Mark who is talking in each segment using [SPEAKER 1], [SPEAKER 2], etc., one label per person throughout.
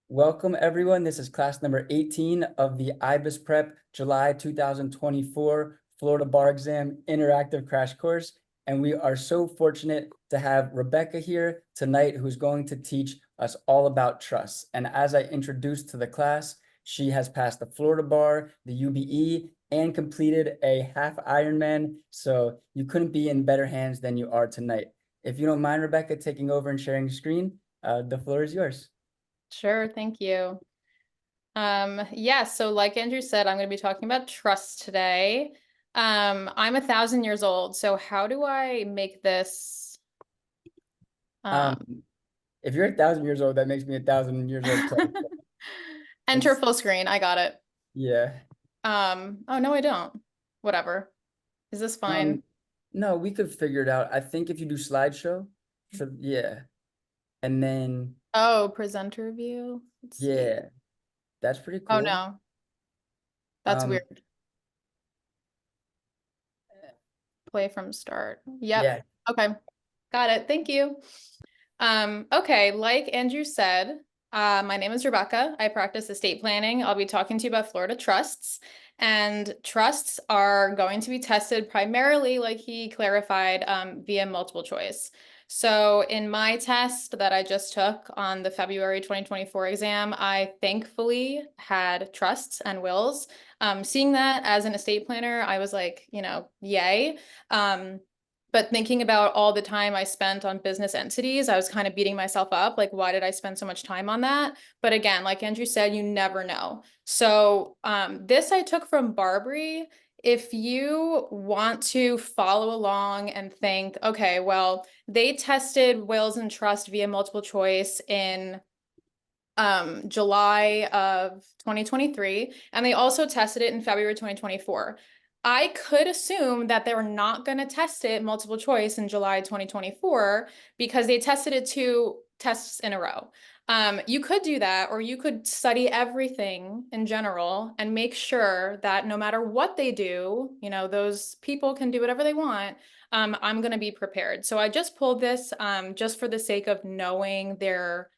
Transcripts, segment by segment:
[SPEAKER 1] Welcome, everyone. This is class number 18 of the Ibis Prep July 2024 Florida Bar Exam Interactive Crash Course. And we are so fortunate to have Rebecca here tonight, who's going to teach us all about trusts. And as I introduced to the class, she has passed the Florida Bar, the UBE, and completed a half Ironman. So you couldn't be in better hands than you are tonight. If you don't mind, Rebecca, taking over and sharing the screen, the floor is yours.
[SPEAKER 2] Sure, thank you. Yeah, so like Andrew said, I'm going to be talking about trust today. I'm 1,000 years old, so how do I make this?
[SPEAKER 1] If you're 1,000 years old, that makes me 1,000 years old plus.
[SPEAKER 2] Enter full screen. I got it.
[SPEAKER 1] Yeah.
[SPEAKER 2] Oh no, I don't. Whatever. Is this fine?
[SPEAKER 1] No, we could figure it out. I think if you do slideshow, yeah. And then,
[SPEAKER 2] Oh, presenter view. Let's see.
[SPEAKER 1] yeah, that's pretty
[SPEAKER 2] Oh
[SPEAKER 1] cool.
[SPEAKER 2] no, that's
[SPEAKER 1] Um,
[SPEAKER 2] weird. Play from start. Yep.
[SPEAKER 1] yeah.
[SPEAKER 2] Okay. Got it. Thank you. Okay, like Andrew said, my name is Rebecca. I practice estate planning. I'll be talking to you about Florida trusts. And trusts are going to be tested primarily, like he clarified, via multiple choice. So in my test that I just took on the February 2024 exam, I thankfully had trusts and wills. Seeing that as an estate planner, I was like, yay. But thinking about all the time I spent on business entities, I was kind of beating myself up. Like, why did I spend so much time on that? But again, like Andrew said, you never know. So this I took from Barbary. If you want to follow along and think, okay, well, they tested wills and trust via multiple choice in July of 2023, and they also tested it in February 2024. I could assume that they're not going to test it multiple choice in July 2024 because they tested it 2 tests in a row. You could do that, or you could study everything in general and make sure that no matter what they do, those people can do whatever they want. I'm going to be prepared. So I just pulled this just for the sake of knowing their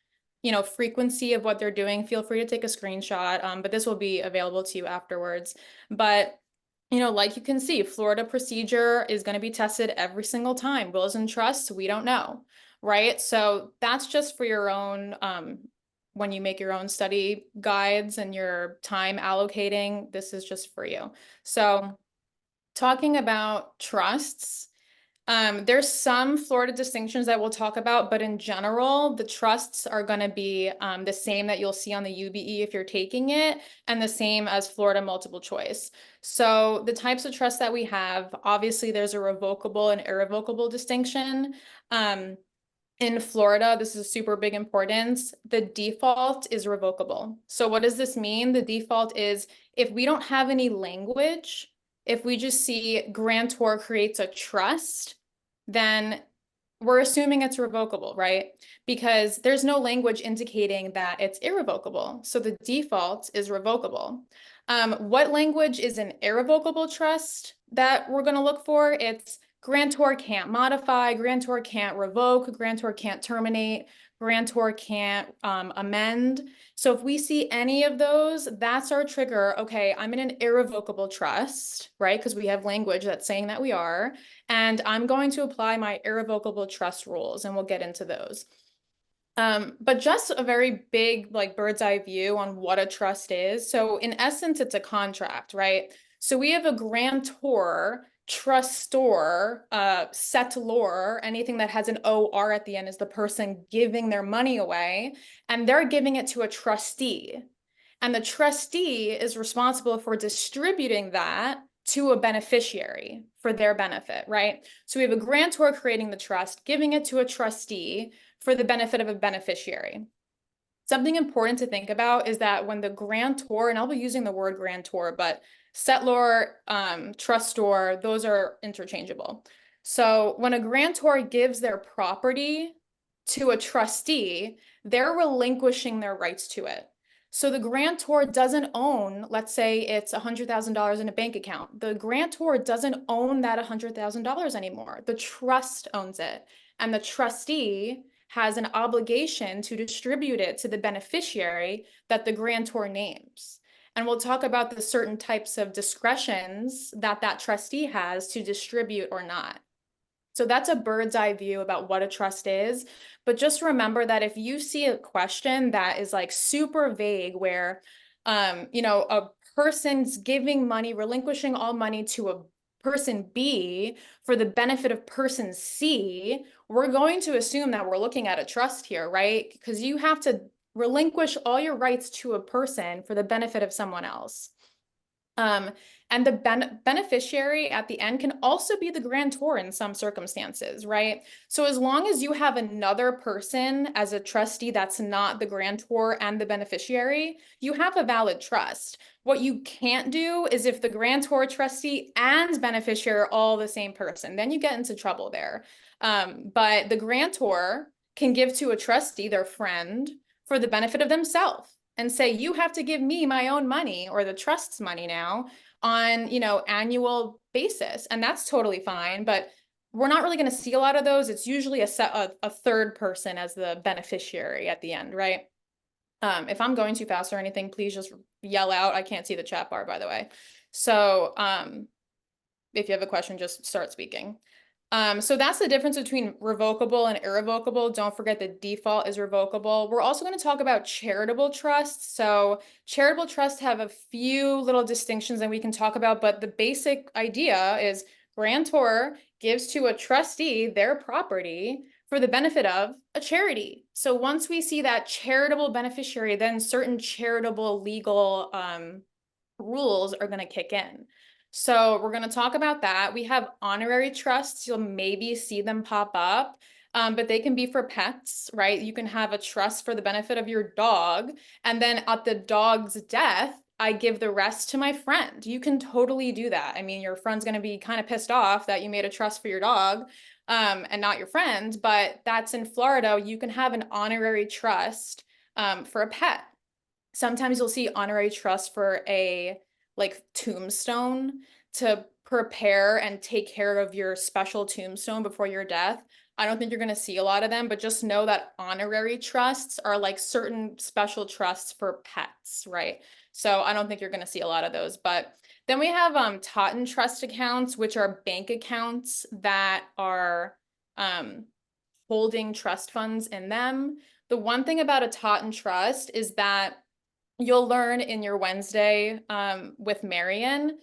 [SPEAKER 2] frequency of what they're doing. Feel free to take a screenshot, but this will be available to you afterwards. But like you can see, Florida procedure is going to be tested every single time. Wills and trusts, we don't know, right? So that's just for your own, when you make your own study guides and your time allocating, this is just for you. So talking about trusts, there's some Florida distinctions that we'll talk about, but in general, the trusts are going to be the same that you'll see on the UBE if you're taking it, and the same as Florida multiple choice. So the types of trusts that we have, obviously there's a revocable and irrevocable distinction. In Florida, this is super big importance. The default is revocable. So what does this mean? The default is if we don't have any language, if we just see grantor creates a trust, then we're assuming it's revocable, right? Because there's no language indicating that it's irrevocable. So the default is revocable. What language is an irrevocable trust that we're going to look for? It's grantor can't modify, grantor can't revoke, grantor can't terminate, grantor can't amend. So if we see any of those, that's our trigger. Okay, I'm in an irrevocable trust, right? Because we have language that's saying that we are. And I'm going to apply my irrevocable trust rules, and we'll get into those. But just a very big, like, bird's eye view on what a trust is. So in essence, it's a contract, right? So we have a grantor, trustor, settlor, anything that has an OR at the end is the person giving their money away, and they're giving it to a trustee. And the trustee is responsible for distributing that to a beneficiary for their benefit, right? So we have a grantor creating the trust, giving it to a trustee for the benefit of a beneficiary. Something important to think about is that when the grantor, and I'll be using the word grantor, but settlor, trustor, those are interchangeable. So when a grantor gives their property to a trustee, they're relinquishing their rights to it. So the grantor doesn't own, let's say it's $100,000 in a bank account. The grantor doesn't own that $100,000 anymore. The trust owns it. And the trustee has an obligation to distribute it to the beneficiary that the grantor names. And we'll talk about the certain types of discretions that that trustee has to distribute or not. So that's a bird's eye view about what a trust is. But just remember that if you see a question that is like super vague, where, a person's giving money, relinquishing all money to a person B for the benefit of person C, we're going to assume that we're looking at a trust here, right? Because you have to relinquish all your rights to a person for the benefit of someone else. And the beneficiary at the end can also be the grantor in some circumstances, right? So as long as you have another person as a trustee that's not the grantor and the beneficiary, you have a valid trust. What you can't do is if the grantor, trustee, and beneficiary are all the same person, then you get into trouble there. But the grantor can give to a trustee, their friend, for the benefit of themselves, and say, you have to give me my own money or the trust's money now on, annual basis. And that's totally fine, but we're not really going to see a lot of those. It's usually a third person as the beneficiary at the end, right? If I'm going too fast or anything, please just yell out. I can't see the chat bar, by the way. So if you have a question, just start speaking. So that's the difference between revocable and irrevocable. Don't forget the default is revocable. We're also going to talk about charitable trusts. So charitable trusts have a few little distinctions that we can talk about, but the basic idea is grantor gives to a trustee their property for the benefit of a charity. So once we see that charitable beneficiary, then certain charitable legal rules are going to kick in. So we're going to talk about that. We have honorary trusts. You'll maybe see them pop up, but they can be for pets, right? You can have a trust for the benefit of your dog, and then at the dog's death, I give the rest to my friend. You can totally do that. I mean, your friend's going to be kind of pissed off that you made a trust for your dog and not your friend, but that's in Florida. You can have an honorary trust for a pet. Sometimes you'll see honorary trust for a tombstone to prepare and take care of your special tombstone before your death. I don't think you're going to see a lot of them, but just know that honorary trusts are like certain special trusts for pets, right? So I don't think you're going to see a lot of those. But then we have Totten trust accounts, which are bank accounts that are holding trust funds in them. The one thing about a Totten trust is that you'll learn in your Wednesday with Marion,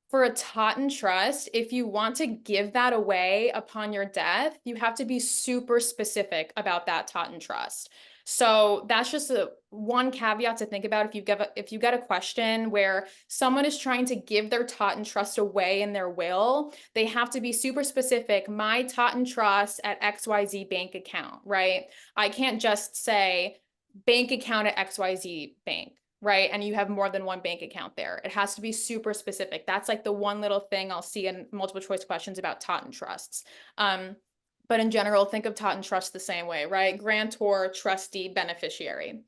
[SPEAKER 2] for a Totten trust, if you want to give that away upon your death, you have to be super specific about that Totten trust. So that's just one caveat to think about if you get a question where someone is trying to give their Totten trust away in their will, they have to be super specific. My Totten trust at XYZ bank account, right? I can't just say bank account at XYZ bank, right? And you have more than one bank account there. It has to be super specific. That's like the one little thing I'll see in multiple choice questions about Totten trusts. But in general, think of Totten trust the same way, right? Grantor, trustee, beneficiary.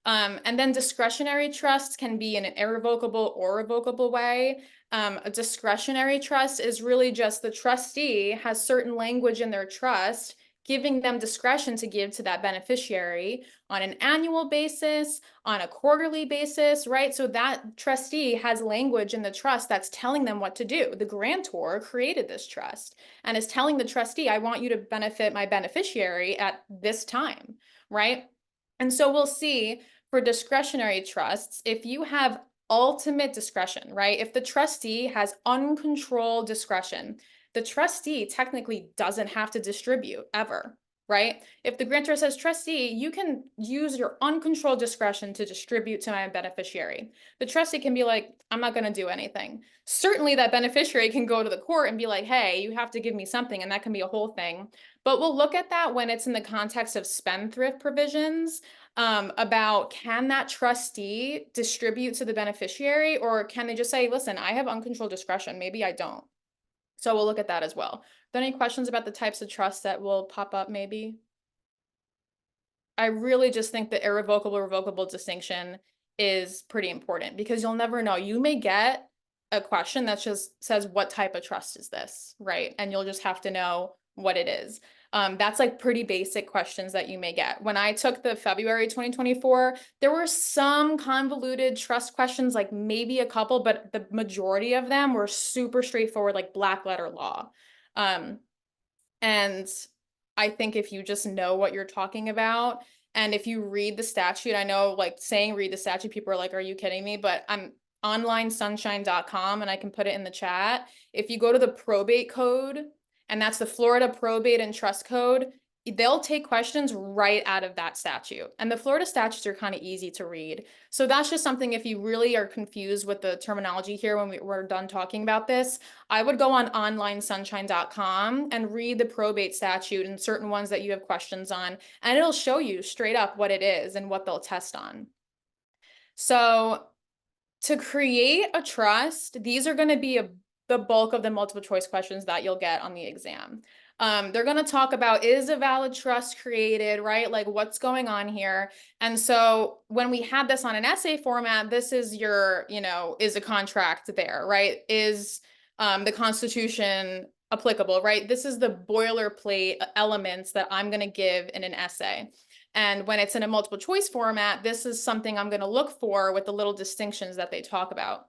[SPEAKER 2] And then discretionary trusts can be in an irrevocable or revocable way. A discretionary trust is really just the trustee has certain language in their trust giving them discretion to give to that beneficiary on an annual basis, on a quarterly basis, right? So that trustee has language in the trust that's telling them what to do. The grantor created this trust and is telling the trustee, I want you to benefit my beneficiary at this time, right? And so we'll see for discretionary trusts, if you have ultimate discretion, right? If the trustee has uncontrolled discretion, the trustee technically doesn't have to distribute ever, right? If the grantor says, trustee, you can use your uncontrolled discretion to distribute to my beneficiary. The trustee can be like, I'm not going to do anything. Certainly that beneficiary can go to the court and be like, hey, you have to give me something. And that can be a whole thing. But we'll look at that when it's in the context of spendthrift provisions about can that trustee distribute to the beneficiary, or can they just say, listen, I have uncontrolled discretion. Maybe I don't. So we'll look at that as well. Are there any questions about the types of trusts that will pop up maybe? I really just think the irrevocable, revocable distinction is pretty important because you'll never know. You may get a question that just says, what type of trust is this, right? And you'll just have to know what it is. That's like pretty basic questions that you may get. When I took the February 2024, there were some convoluted trust questions, like maybe a couple, but the majority of them were super straightforward, like black letter law. And I think if you just know what you're talking about, and if you read the statute, I know like saying read the statute, people are like, are you kidding me? But I'm onlinesunshine.com and I can put it in the chat. If you go to the probate code, and that's the Florida Probate and Trust Code, they'll take questions right out of that statute. And the Florida statutes are kind of easy to read. So that's just something, if you really are confused with the terminology here when we're done talking about this, I would go on onlinesunshine.com and read the probate statute and certain ones that you have questions on, and it'll show you straight up what it is and what they'll test on. So to create a trust, these are going to be the bulk of the multiple choice questions that you'll get on the exam. They're going to talk about, is a valid trust created, right? Like what's going on here? And so when we had this on an essay format, this is your, is a contract there, right? Is the Constitution applicable, right? This is the boilerplate elements that I'm going to give in an essay. And when it's in a multiple choice format, this is something I'm going to look for with the little distinctions that they talk about.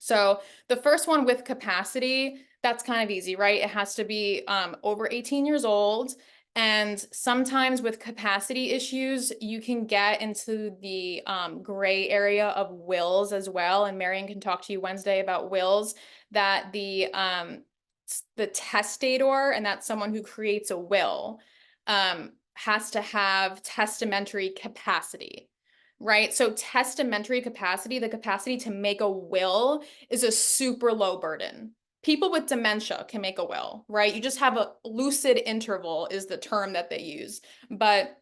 [SPEAKER 2] So the first one with capacity, that's kind of easy, right? It has to be over 18 years old. And sometimes with capacity issues, you can get into the gray area of wills as well. And Marion can talk to you Wednesday about wills, that the testator, and that's someone who creates a will, has to have testamentary capacity, right? So testamentary capacity, the capacity to make a will, is a super low burden. People with dementia can make a will, right? You just have a lucid interval is the term that they use. But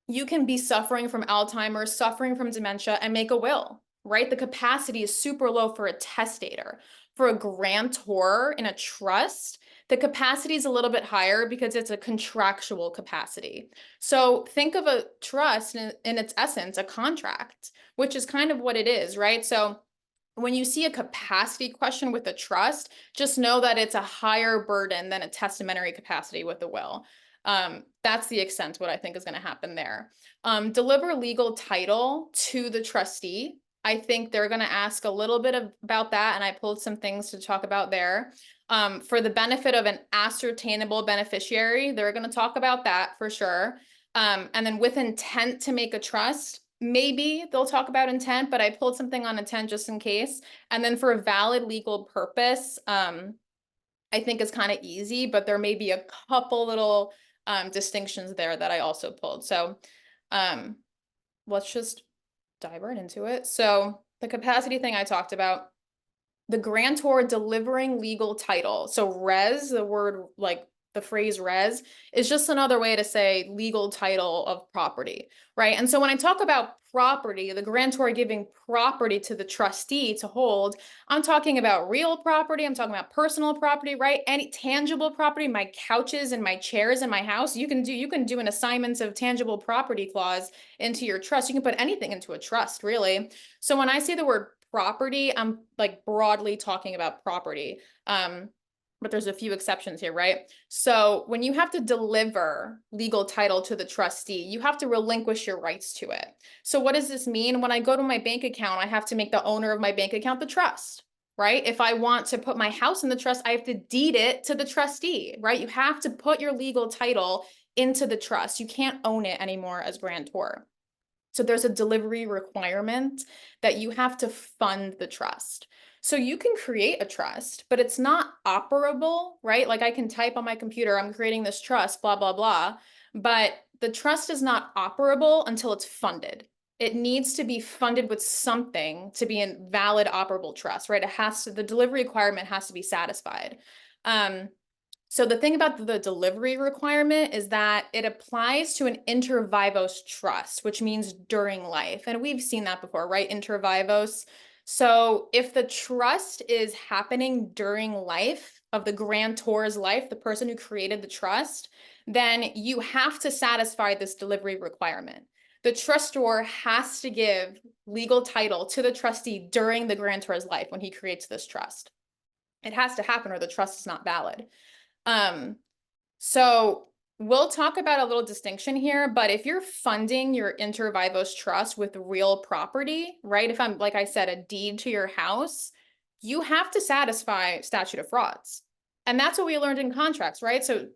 [SPEAKER 2] you can be suffering from Alzheimer's, suffering from dementia, and make a will, right? The capacity is super low for a testator. For a grantor in a trust, the capacity is a little bit higher because it's a contractual capacity. So think of a trust in its essence, a contract, which is kind of what it is, right? So when you see a capacity question with a trust, just know that it's a higher burden than a testamentary capacity with a will. That's the extent what I think is going to happen there. Deliver legal title to the trustee. I think they're going to ask a little bit about that, and I pulled some things to talk about there. For the benefit of an ascertainable beneficiary, they're going to talk about that for sure. And then with intent to make a trust, maybe they'll talk about intent, but I pulled something on intent just in case. And then for a valid legal purpose, I think is kind of easy, but there may be a couple little distinctions there that I also pulled. So let's just dive right into it. So the capacity thing I talked about, the grantor delivering legal title. So res, the word, like the phrase res, is just another way to say legal title of property, right? And so when I talk about property, the grantor giving property to the trustee to hold, I'm talking about real property, I'm talking about personal property, right? Any tangible property, my couches and my chairs in my house, you can do an assignments of tangible property clause into your trust. You can put anything into a trust, really. So when I say the word property, I'm like broadly talking about property. But there's a few exceptions here, right? So when you have to deliver legal title to the trustee, you have to relinquish your rights to it. So what does this mean? When I go to my bank account, I have to make the owner of my bank account the trust, right? If I want to put my house in the trust, I have to deed it to the trustee, right? You have to put your legal title into the trust. You can't own it anymore as grantor. So there's a delivery requirement that you have to fund the trust. So you can create a trust, but it's not operable, right? Like I can type on my computer, I'm creating this trust, blah, blah, blah. But the trust is not operable until it's funded. It needs to be funded with something to be a valid operable trust, right? The delivery requirement has to be satisfied. So the thing about the delivery requirement is that it applies to an inter vivos trust, which means during life. And we've seen that before, right? Inter vivos. So if the trust is happening during life of the grantor's life, the person who created the trust, then you have to satisfy this delivery requirement. The trustor has to give legal title to the trustee during the grantor's life when he creates this trust. It has to happen or the trust is not valid. So we'll talk about a little distinction here, but if you're funding your inter vivos trust with real property, right? If I'm, like I said, a deed to your house, you have to satisfy statute of frauds. And that's what we learned in contracts, right? So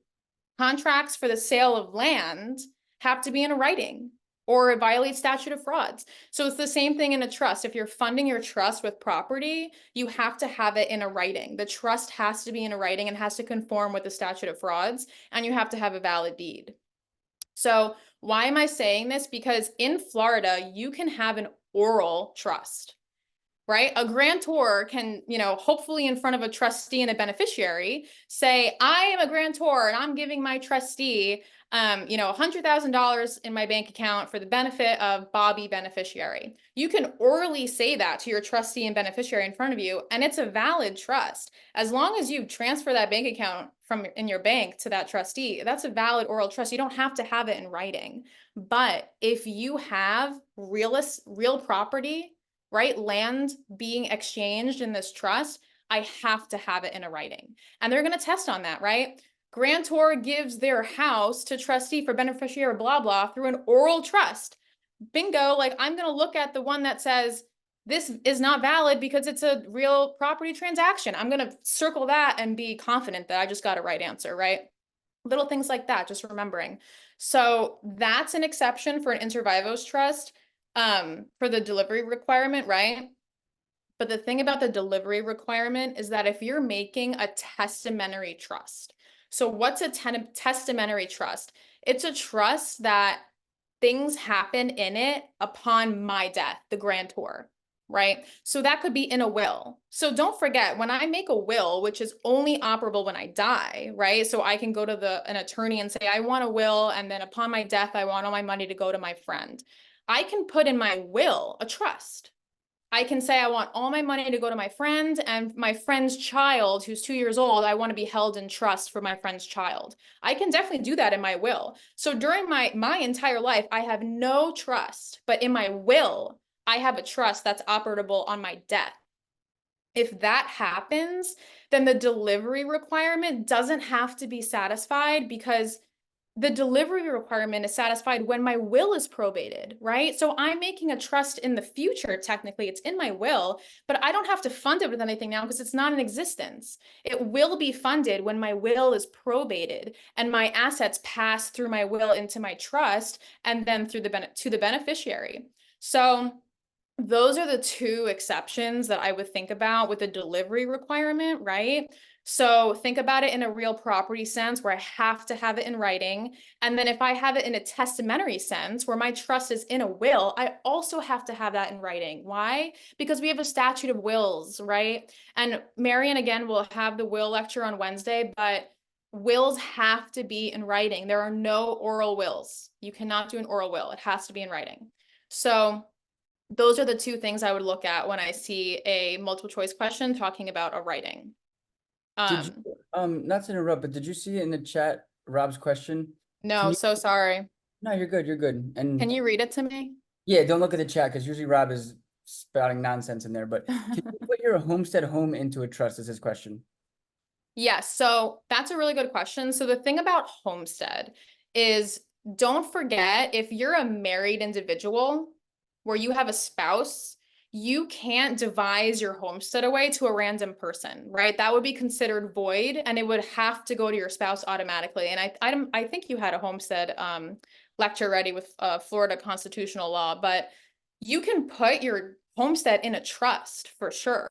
[SPEAKER 2] contracts for the sale of land have to be in a writing or it violates statute of frauds. So it's the same thing in a trust. If you're funding your trust with property, you have to have it in a writing. The trust has to be in a writing and has to conform with the statute of frauds, and you have to have a valid deed. So why am I saying this? Because in Florida, you can have an oral trust, right? A grantor can, hopefully in front of a trustee and a beneficiary say, I am a grantor and I'm giving my trustee, $100,000 in my bank account for the benefit of Bobby beneficiary. You can orally say that to your trustee and beneficiary in front of you, and it's a valid trust. As long as you transfer that bank account from in your bank to that trustee, that's a valid oral trust. You don't have to have it in writing. But if you have real property, right, land being exchanged in this trust, I have to have it in a writing. And they're going to test on that, right? Grantor gives their house to trustee for beneficiary blah, blah through an oral trust. Bingo, like I'm going to look at the one that says this is not valid because it's a real property transaction. I'm going to circle that and be confident that I just got a right answer, right? Little things like that, just remembering. So that's an exception for an inter vivos trust for the delivery requirement, right? But the thing about the delivery requirement is that if you're making a testamentary trust, so what's a testamentary trust? It's a trust that things happen in it upon my death, the grantor, right? So that could be in a will. So don't forget, when I make a will, which is only operable when I die, right? So I can go to an attorney and say, I want a will, and then upon my death, I want all my money to go to my friend. I can put in my will a trust. I can say I want all my money to go to my friend, and my friend's child, who's 2 years old, I want to be held in trust for my friend's child. I can definitely do that in my will. So during my entire life, I have no trust, but in my will, I have a trust that's operable on my death. If that happens, then the delivery requirement doesn't have to be satisfied because the delivery requirement is satisfied when my will is probated, right? So I'm making a trust in the future, technically, it's in my will, but I don't have to fund it with anything now because it's not in existence. It will be funded when my will is probated and my assets pass through my will into my trust and then through to the beneficiary. So those are the two exceptions that I would think about with the delivery requirement, right? So think about it in a real property sense where I have to have it in writing. And then if I have it in a testamentary sense where my trust is in a will, I also have to have that in writing. Why? Because we have a statute of wills, right? And Marian, again, will have the will lecture on Wednesday, but wills have to be in writing. There are no oral wills. You cannot do an oral will. It has to be in writing. So those are the two things I would look at when I see a multiple choice question talking about a writing.
[SPEAKER 1] Did you, not to interrupt, but did you see it in the chat, Rob's question?
[SPEAKER 2] No, so sorry.
[SPEAKER 1] No, you're good, you're good. And
[SPEAKER 2] Can you read it to me?
[SPEAKER 1] yeah, don't look at the chat because usually Rob is spouting nonsense in there, but can you put your homestead home into a trust is his question.
[SPEAKER 2] Yes, so that's a really good question. So the thing about homestead is don't forget if you're a married individual where you have a spouse, you can't devise your homestead away to a random person, right? That would be considered void and it would have to go to your spouse automatically. And I think you had a homestead lecture ready with Florida constitutional law, but you can put your homestead in a trust for sure.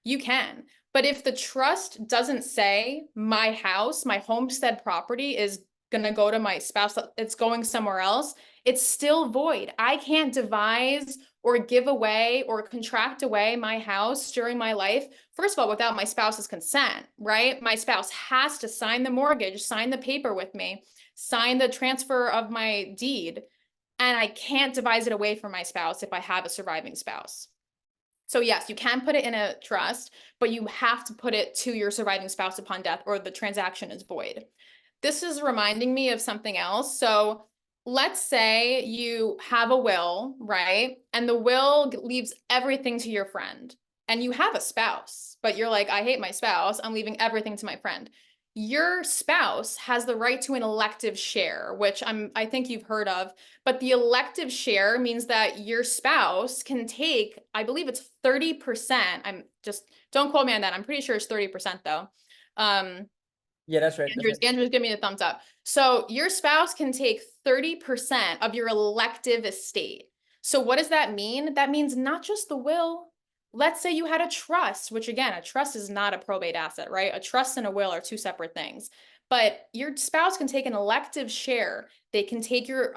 [SPEAKER 2] You can. But if the trust doesn't say my house, my homestead property is going to go to my spouse, it's going somewhere else, it's still void. I can't devise or give away or contract away my house during my life, first of all, without my spouse's consent, right? My spouse has to sign the mortgage, sign the paper with me, sign the transfer of my deed, and I can't devise it away from my spouse if I have a surviving spouse. So yes, you can put it in a trust, but you have to put it to your surviving spouse upon death or the transaction is void. This is reminding me of something else. So let's say you have a will, right? And the will leaves everything to your friend and you have a spouse, but you're like, I hate my spouse. I'm leaving everything to my friend. your spouse has the right to an elective share, which I think you've heard of, but the elective share means that your spouse can take, I believe it's 30%. Don't quote me on that. I'm pretty sure it's 30% though.
[SPEAKER 1] Yeah, that's right. That's right.
[SPEAKER 2] Andrew's giving me a thumbs up. So your spouse can take 30% of your elective estate. So what does that mean? That means not just the will. Let's say you had a trust, which again, a trust is not a probate asset, right? A trust and a will are two separate things. But your spouse can take an elective share. They can take your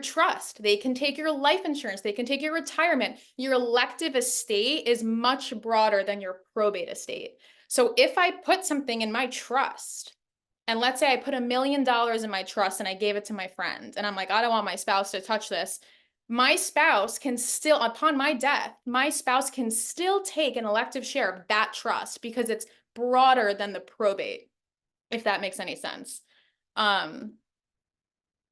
[SPEAKER 2] trust. They can take your life insurance. They can take your retirement. Your elective estate is much broader than your probate estate. So if I put something in my trust, and let's say I put $1 million in my trust and I gave it to my friend, and I'm like, I don't want my spouse to touch this. My spouse can still, upon my death, my spouse can still take an elective share of that trust because it's broader than the probate, if that makes any sense. And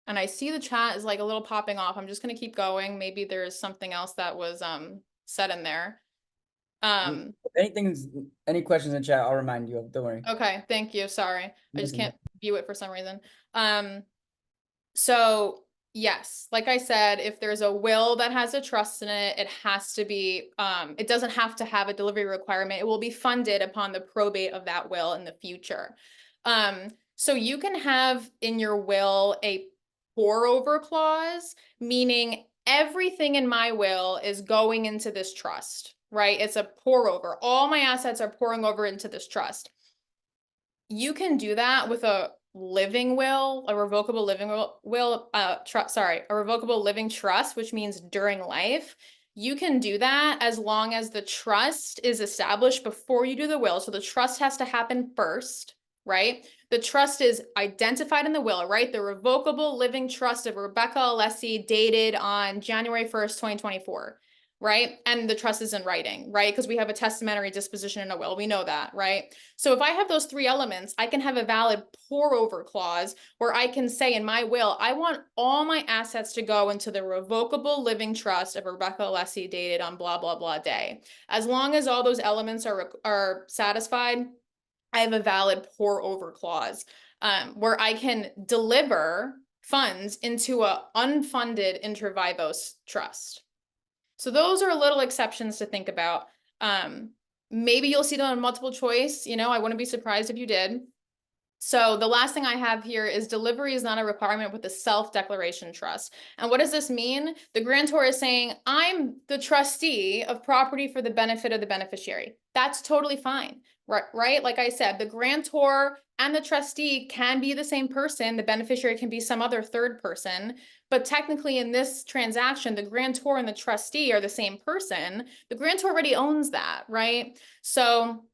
[SPEAKER 2] I see the chat is like a little popping off. I'm just gonna keep going. Maybe there's something else that was said in there.
[SPEAKER 1] Any questions in chat, I'll remind you of. Don't worry.
[SPEAKER 2] Okay, thank you. Sorry. I just
[SPEAKER 1] Nothing.
[SPEAKER 2] can't view it for some reason. So yes, like I said, if there's a will that has a trust in it, it has to be, it doesn't have to have a delivery requirement. It will be funded upon the probate of that will in the future. So you can have in your will a pour over clause, meaning everything in my will is going into this trust, right? It's a pour over. All my assets are pouring over into this trust. You can do that with a living will, a revocable living a revocable living trust, which means during life. You can do that as long as the trust is established before you do the will. So the trust has to happen first, right? The trust is identified in the will, right? The revocable living trust of Rebecca Alessi dated on January 1st, 2024. Right? And the trust is in writing, right? Because we have a testamentary disposition in a will. We know that, right? So if I have those three elements, I can have a valid pour over clause where I can say in my will, I want all my assets to go into the revocable living trust of Rebecca Alessi dated on blah, blah, blah day. As long as all those elements are satisfied, I have a valid pour over clause where I can deliver funds into a unfunded inter vivos trust. So those are little exceptions to think about. Maybe you'll see them on multiple choice. I wouldn't be surprised if you did. So the last thing I have here is delivery is not a requirement with the self-declaration trust. And what does this mean? The grantor is saying, I'm the trustee of property for the benefit of the beneficiary. That's totally fine, right? Like I said, the grantor and the trustee can be the same person. The beneficiary can be some other third person. But technically in this transaction, the grantor and the trustee are the same person. The grantor already owns that, right? So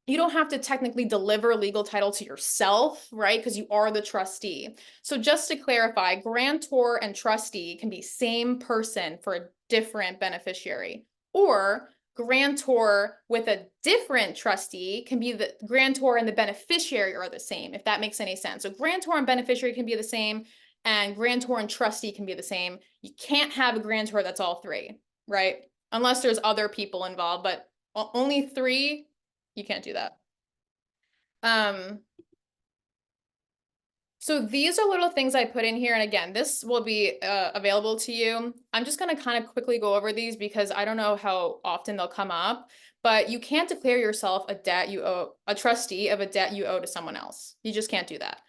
[SPEAKER 2] you don't have to technically deliver legal title to yourself, right? Because you are the trustee. So just to clarify, grantor and trustee can be same person for a different beneficiary. Or grantor with a different trustee can be the grantor and the beneficiary are the same, if that makes any sense. So grantor and beneficiary can be the same, and grantor and trustee can be the same. You can't have a grantor that's all three, right? Unless there's other people involved, but only three. You can't do that. So these are little things I put in here. And again, this will be available to you. I'm just going to kind of quickly go over these because I don't know how often they'll come up, but you can't declare yourself a trustee of a debt you owe to someone else. You just can't do that.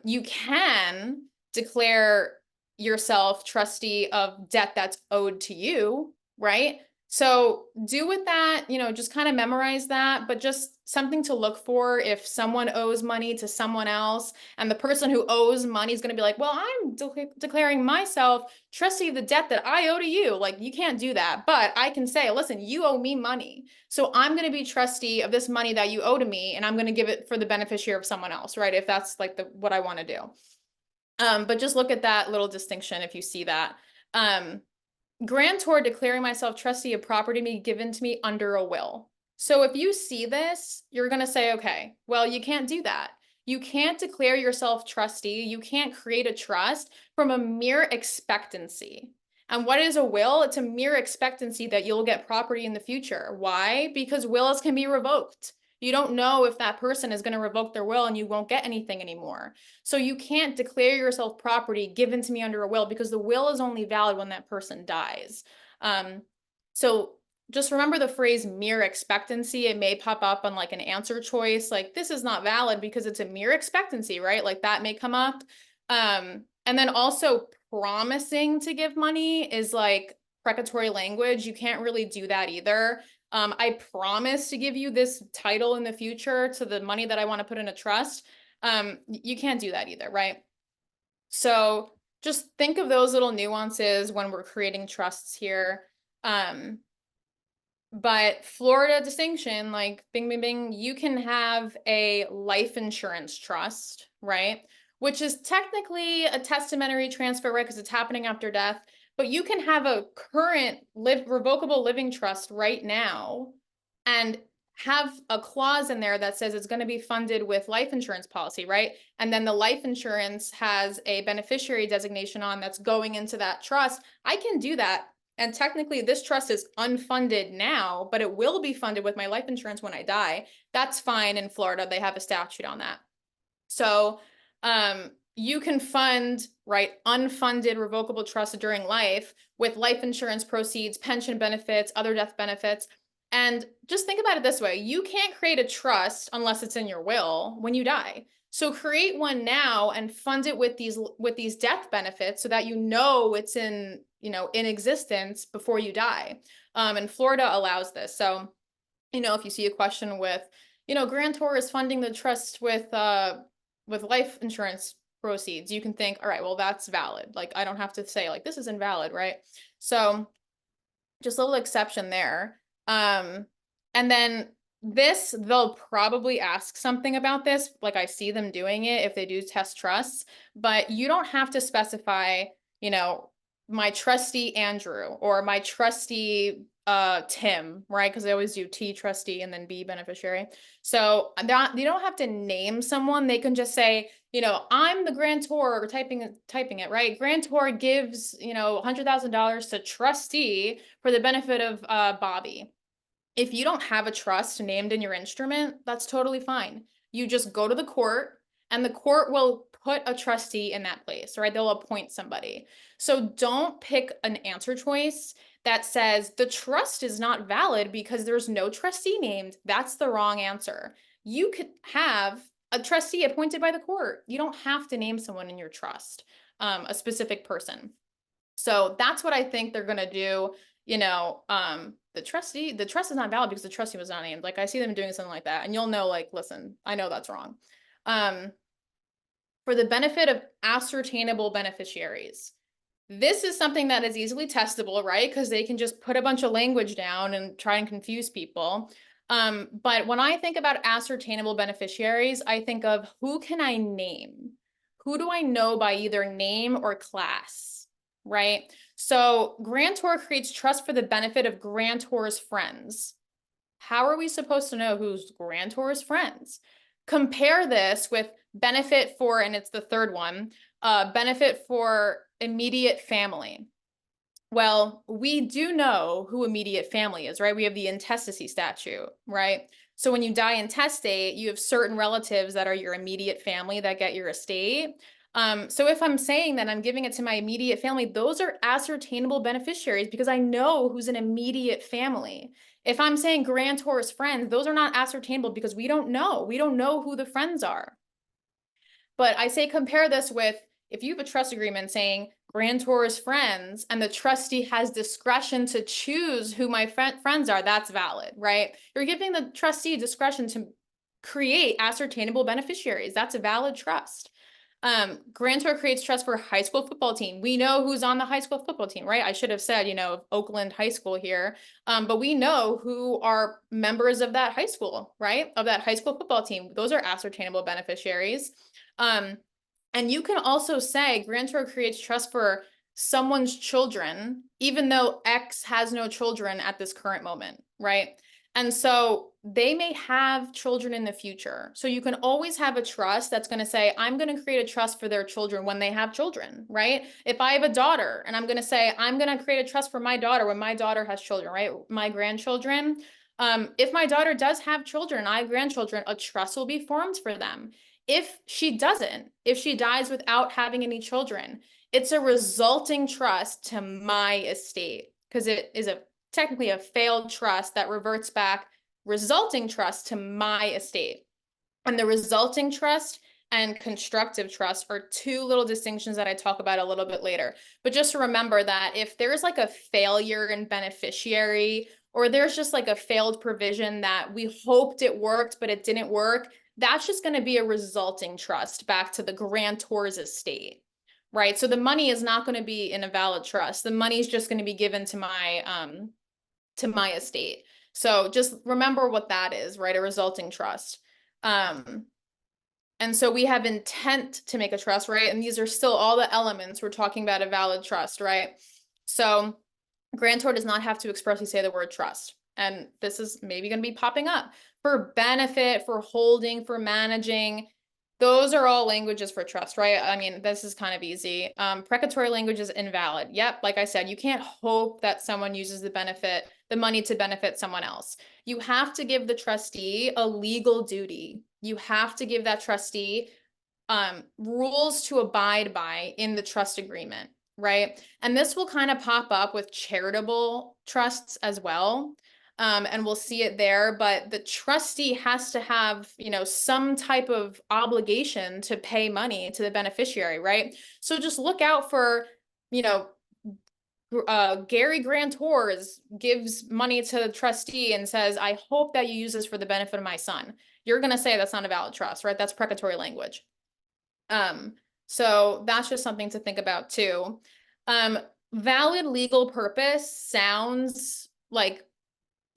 [SPEAKER 2] You can declare yourself trustee of debt that's owed to you, right? So do with that, just kind of memorize that, but just something to look for if someone owes money to someone else and the person who owes money is going to be like, well, I'm declaring myself trustee of the debt that I owe to you. Like, you can't do that, but I can say, listen, you owe me money. So I'm going to be trustee of this money that you owe to me, and I'm going to give it for the beneficiary of someone else, right? If that's like what I want to do. But just look at that little distinction if you see that. Grantor declaring myself trustee of property to be given to me under a will. So if you see this, you're going to say, okay, well, you can't do that. You can't declare yourself trustee. You can't create a trust from a mere expectancy. And what is a will? It's a mere expectancy that you'll get property in the future. Why? Because wills can be revoked. You don't know if that person is going to revoke their will and you won't get anything anymore. So you can't declare yourself property given to me under a will, because the will is only valid when that person dies. So just remember the phrase mere expectancy. It may pop up on like an answer choice, like this is not valid because it's a mere expectancy, right? Like that may come up. And then also promising to give money is like precatory language. You can't really do that either. I promise to give you this title in the future to the money that I want to put in a trust. You can't do that either, right? So just think of those little nuances when we're creating trusts here. But Florida distinction, like bing, bing, bing, you can have a life insurance trust, right? Which is technically a testamentary transfer, right? Because it's happening after death. But you can have a current revocable living trust right now and have a clause in there that says it's going to be funded with life insurance policy, right? And then the life insurance has a beneficiary designation on that's going into that trust. I can do that. And technically this trust is unfunded now, but it will be funded with my life insurance when I die. That's fine in Florida. They have a statute on that. So you can fund, right, unfunded revocable trust during life with life insurance proceeds, pension benefits, other death benefits. And just think about it this way. You can't create a trust unless it's in your will when you die. So create one now and fund it with these death benefits so that you know it's in existence before you die. And Florida allows this. So, if you see a question with, grantor is funding the trust with life insurance proceeds, you can think, all right, well, that's valid. Like, I don't have to say like, this is invalid, right? So just a little exception there. And then they'll probably ask something about this. Like I see them doing it if they do test trusts, but you don't have to specify, my trustee Andrew or my trustee Tim, right? Because they always do T trustee and then B beneficiary. So you don't have to name someone. They can just say, I'm the grantor, typing it, right? Grantor gives, $100,000 to trustee for the benefit of Bobby. If you don't have a trust named in your instrument, that's totally fine. You just go to the court and the court will put a trustee in that place, right? They'll appoint somebody. So don't pick an answer choice that says the trust is not valid because there's no trustee named. That's the wrong answer. You could have a trustee appointed by the court. You don't have to name someone in your trust, a specific person. So that's what I think they're going to do. The trust is not valid because the trustee was not named. Like I see them doing something like that and you'll know, like, listen, I know that's wrong. For the benefit of ascertainable beneficiaries. This is something that is easily testable, right? Because they can just put a bunch of language down and try and confuse people. But when I think about ascertainable beneficiaries, I think of who can I name? Who do I know by either name or class, right? So grantor creates trust for the benefit of grantor's friends. How are we supposed to know who's grantor's friends? Compare this with benefit for, and it's the third one, benefit for immediate family. Well, we do know who immediate family is, right? We have the intestacy statute, right? So when you die intestate, you have certain relatives that are your immediate family that get your estate. So if I'm saying that I'm giving it to my immediate family, those are ascertainable beneficiaries because I know who's an immediate family. If I'm saying grantor's friends, those are not ascertainable because we don't know. We don't know who the friends are. But I say compare this with if you have a trust agreement saying grantor's friends and the trustee has discretion to choose who my friends are, that's valid, right? You're giving the trustee discretion to create ascertainable beneficiaries. That's a valid trust. Grantor creates trust for high school football team. We know who's on the high school football team, right? I should have said, Oakland High School here. But we know who are members of that high school, right? Of that high school football team. Those are ascertainable beneficiaries. And you can also say grantor creates trust for someone's children, even though X has no children at this current moment, right? And so they may have children in the future. So you can always have a trust that's going to say, I'm going to create a trust for their children when they have children, right? If I have a daughter and I'm going to say, I'm going to create a trust for my daughter when my daughter has children, right? My grandchildren, If my daughter does have children, I have grandchildren, a trust will be formed for them. If she doesn't, if she dies without having any children, it's a resulting trust to my estate, because it is technically a failed trust that reverts back, resulting trust to my estate. And the resulting trust and constructive trust are two little distinctions that I talk about a little bit later. But just to remember that if there's like a failure in beneficiary, or there's just like a failed provision that we hoped it worked, but it didn't work, that's just going to be a resulting trust back to the grantor's estate, right? So the money is not going to be in a valid trust. The money is just going to be given to my estate. So just remember what that is, right? A resulting trust. And so we have intent to make a trust, right? And these are still all the elements we're talking about a valid trust, right? So grantor does not have to expressly say the word trust. And this is maybe going to be popping up for benefit, for holding, for managing. Those are all languages for trust, right? I mean, this is kind of easy. Precatory language is invalid. Yep, like I said, you can't hope that someone uses the money to benefit someone else. You have to give the trustee a legal duty. You have to give that trustee rules to abide by in the trust agreement, right? And this will kind of pop up with charitable trusts as well. And we'll see it there, but the trustee has to have, some type of obligation to pay money to the beneficiary, right? So just look out for, Gary Grantors gives money to the trustee and says, I hope that you use this for the benefit of my son. You're going to say that's not a valid trust, right? That's precatory language. So that's just something to think about too. Valid legal purpose sounds like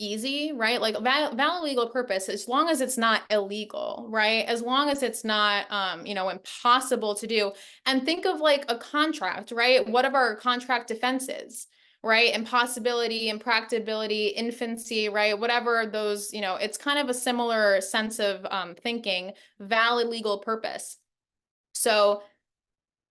[SPEAKER 2] easy, right? Like valid legal purpose, as long as it's not illegal, right? As long as it's not, impossible to do. And think of like a contract, right? What are our contract defenses, right? Impossibility, impracticability, infancy, right? Whatever those, it's kind of a similar sense of thinking, valid legal purpose. So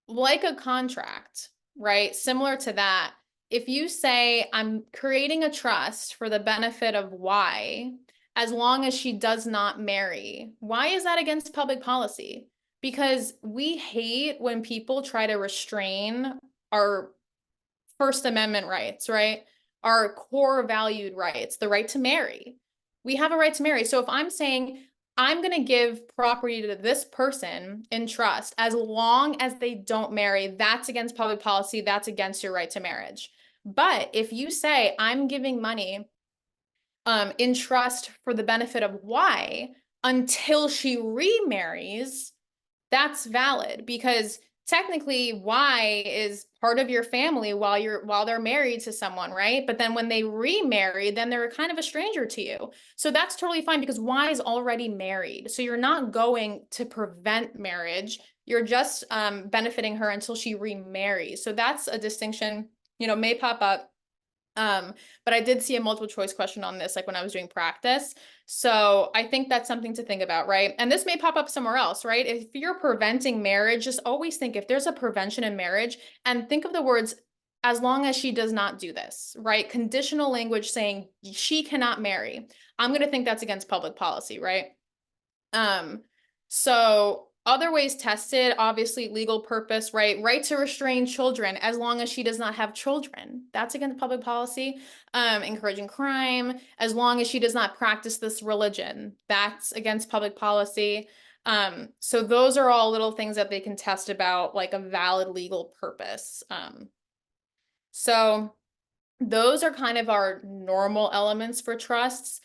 [SPEAKER 2] like a contract, right? Similar to that, if you say, I'm creating a trust for the benefit of Y, as long as she does not marry, why is that against public policy? Because we hate when people try to restrain our First Amendment rights, right? Our core valued rights, the right to marry. We have a right to marry. So if I'm saying, I'm going to give property to this person in trust as long as they don't marry, that's against public policy. That's against your right to marriage. But if you say, I'm giving money in trust for the benefit of Y until she remarries, that's valid, because technically Y is part of your family while they're married to someone, right? But then when they remarry, then they're kind of a stranger to you. So that's totally fine, because Y is already married. So you're not going to prevent marriage. You're just benefiting her until she remarries. So that's a distinction, may pop up. But I did see a multiple choice question on this, like when I was doing practice. So I think that's something to think about, right? And this may pop up somewhere else, right? If you're preventing marriage, just always think if there's a prevention in marriage, and think of the words, as long as she does not do this, right? Conditional language saying she cannot marry. I'm going to think that's against public policy, right? So other ways tested, obviously legal purpose, right? Right to restrain children as long as she does not have children. That's against public policy. Encouraging crime, as long as she does not practice this religion. That's against public policy. So those are all little things that they can test about, like a valid legal purpose. So those are kind of our normal elements for trusts.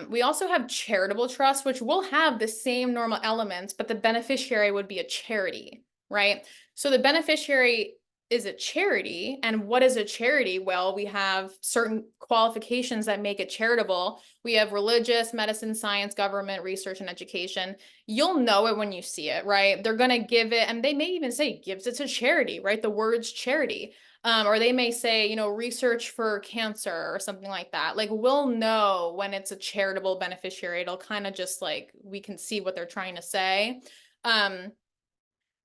[SPEAKER 2] We also have charitable trusts, which will have the same normal elements, but the beneficiary would be a charity, right? So the beneficiary is a charity. And what is a charity? Well, we have certain qualifications that make it charitable. We have religious, medicine, science, government, research, and education. You'll know it when you see it, right? They're going to give it, and they may even say gives it to charity, right? The word's charity. Or they may say, research for cancer or something like that. Like, we'll know when it's a charitable beneficiary. It'll kind of just like, we can see what they're trying to say.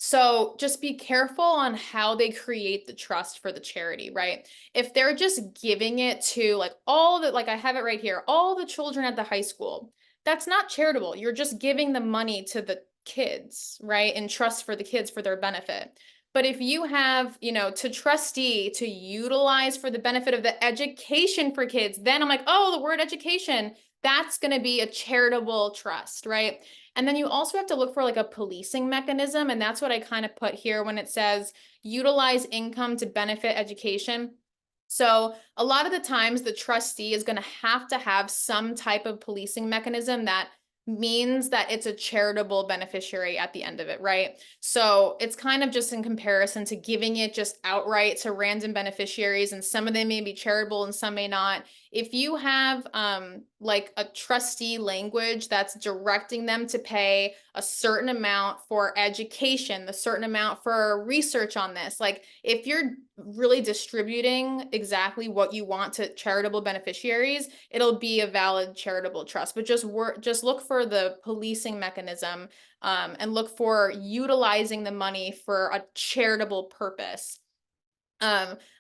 [SPEAKER 2] So just be careful on how they create the trust for the charity, right? If they're just giving it to like all the, like I have it right here, all the children at the high school, that's not charitable. You're just giving the money to the kids, right? In trust for the kids for their benefit. But if you have, to trustee to utilize for the benefit of the education for kids, then I'm like, oh, the word education, that's going to be a charitable trust, right? And then you also have to look for like a policing mechanism. And that's what I kind of put here when it says utilize income to benefit education. So a lot of the times the trustee is going to have some type of policing mechanism that means that it's a charitable beneficiary at the end of it, right? So it's kind of just in comparison to giving it just outright to random beneficiaries, and some of them may be charitable and some may not. If you have like a trustee language that's directing them to pay a certain amount for education, the certain amount for research on this, like if you're really distributing exactly what you want to charitable beneficiaries, it'll be a valid charitable trust. But just look for the policing mechanism, and look for utilizing the money for a charitable purpose.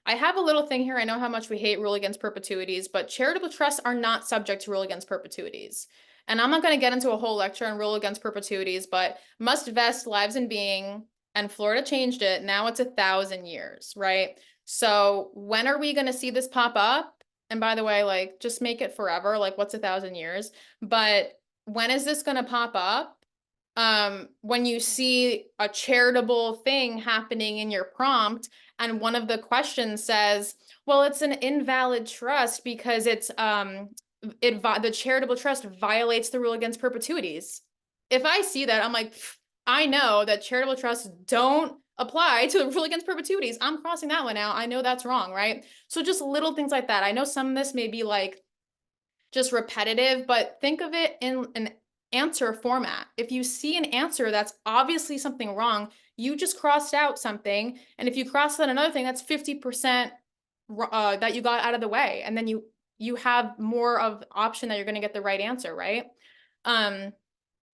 [SPEAKER 2] I have a little thing here. I know how much we hate rule against perpetuities, but charitable trusts are not subject to rule against perpetuities. And I'm not going to get into a whole lecture on rule against perpetuities, but must vest lives in being, and Florida changed it. Now it's 1,000 years, right? So when are we going to see this pop up? And by the way, like just make it forever. Like what's 1,000 years? But when is this going to pop up? When you see a charitable thing happening in your prompt, and one of the questions says, well, it's an invalid trust because the charitable trust violates the rule against perpetuities. If I see that, I'm like, I know that charitable trusts don't apply to the rule against perpetuities. I'm crossing that one out. I know that's wrong, right? So just little things like that. I know some of this may be like just repetitive, but think of it in an answer format. If you see an answer that's obviously something wrong, you just crossed out something. And if you cross out another thing, that's 50% that you got out of the way. And then you have more of option that you're going to get the right answer, right?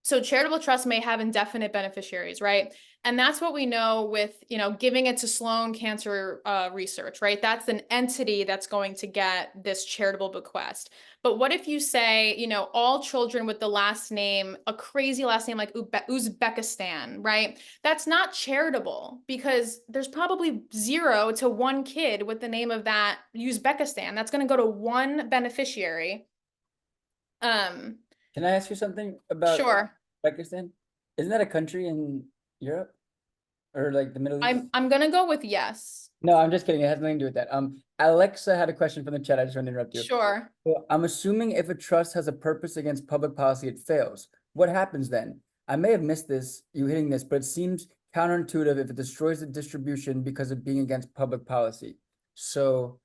[SPEAKER 2] So charitable trusts may have indefinite beneficiaries, right? And that's what we know with, giving it to Sloan Cancer Research, right? That's an entity that's going to get this charitable bequest. But what if you say, all children with the last name, a crazy last name like Uzbekistan, right? That's not charitable because there's probably 0 to 1 kid with the name of that Uzbekistan. That's going to go to one beneficiary.
[SPEAKER 1] Can I ask you something about
[SPEAKER 2] Sure.
[SPEAKER 1] Uzbekistan? Isn't that a country in Europe or like the Middle East?
[SPEAKER 2] I'm gonna go with yes.
[SPEAKER 1] No, I'm just kidding. It has nothing to do with that. Alexa had a question from the chat. I just want to interrupt you.
[SPEAKER 2] Sure.
[SPEAKER 1] So I'm assuming if a trust has a purpose against public policy, it fails. What happens then? I may have missed this, you hitting this, but it seems counterintuitive if it destroys the distribution because of being against public policy. So,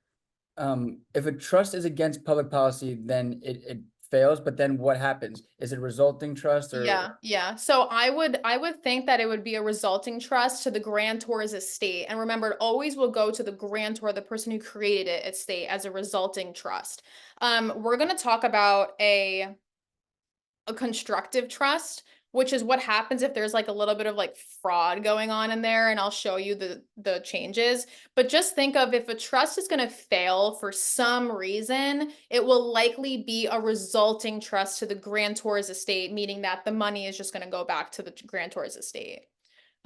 [SPEAKER 1] if a trust is against public policy, then it fails, but then what happens? Is it resulting trust or?
[SPEAKER 2] Yeah. So I would think that it would be a resulting trust to the grantor's estate. And remember, it always will go to the grantor, the person who created it, estate, as a resulting trust. We're gonna talk about a constructive trust, which is what happens if there's like a little bit of like fraud going on in there, and I'll show you the changes. But just think of, if a trust is going to fail for some reason, it will likely be a resulting trust to the grantor's estate, meaning that the money is just going to go back to the grantor's estate.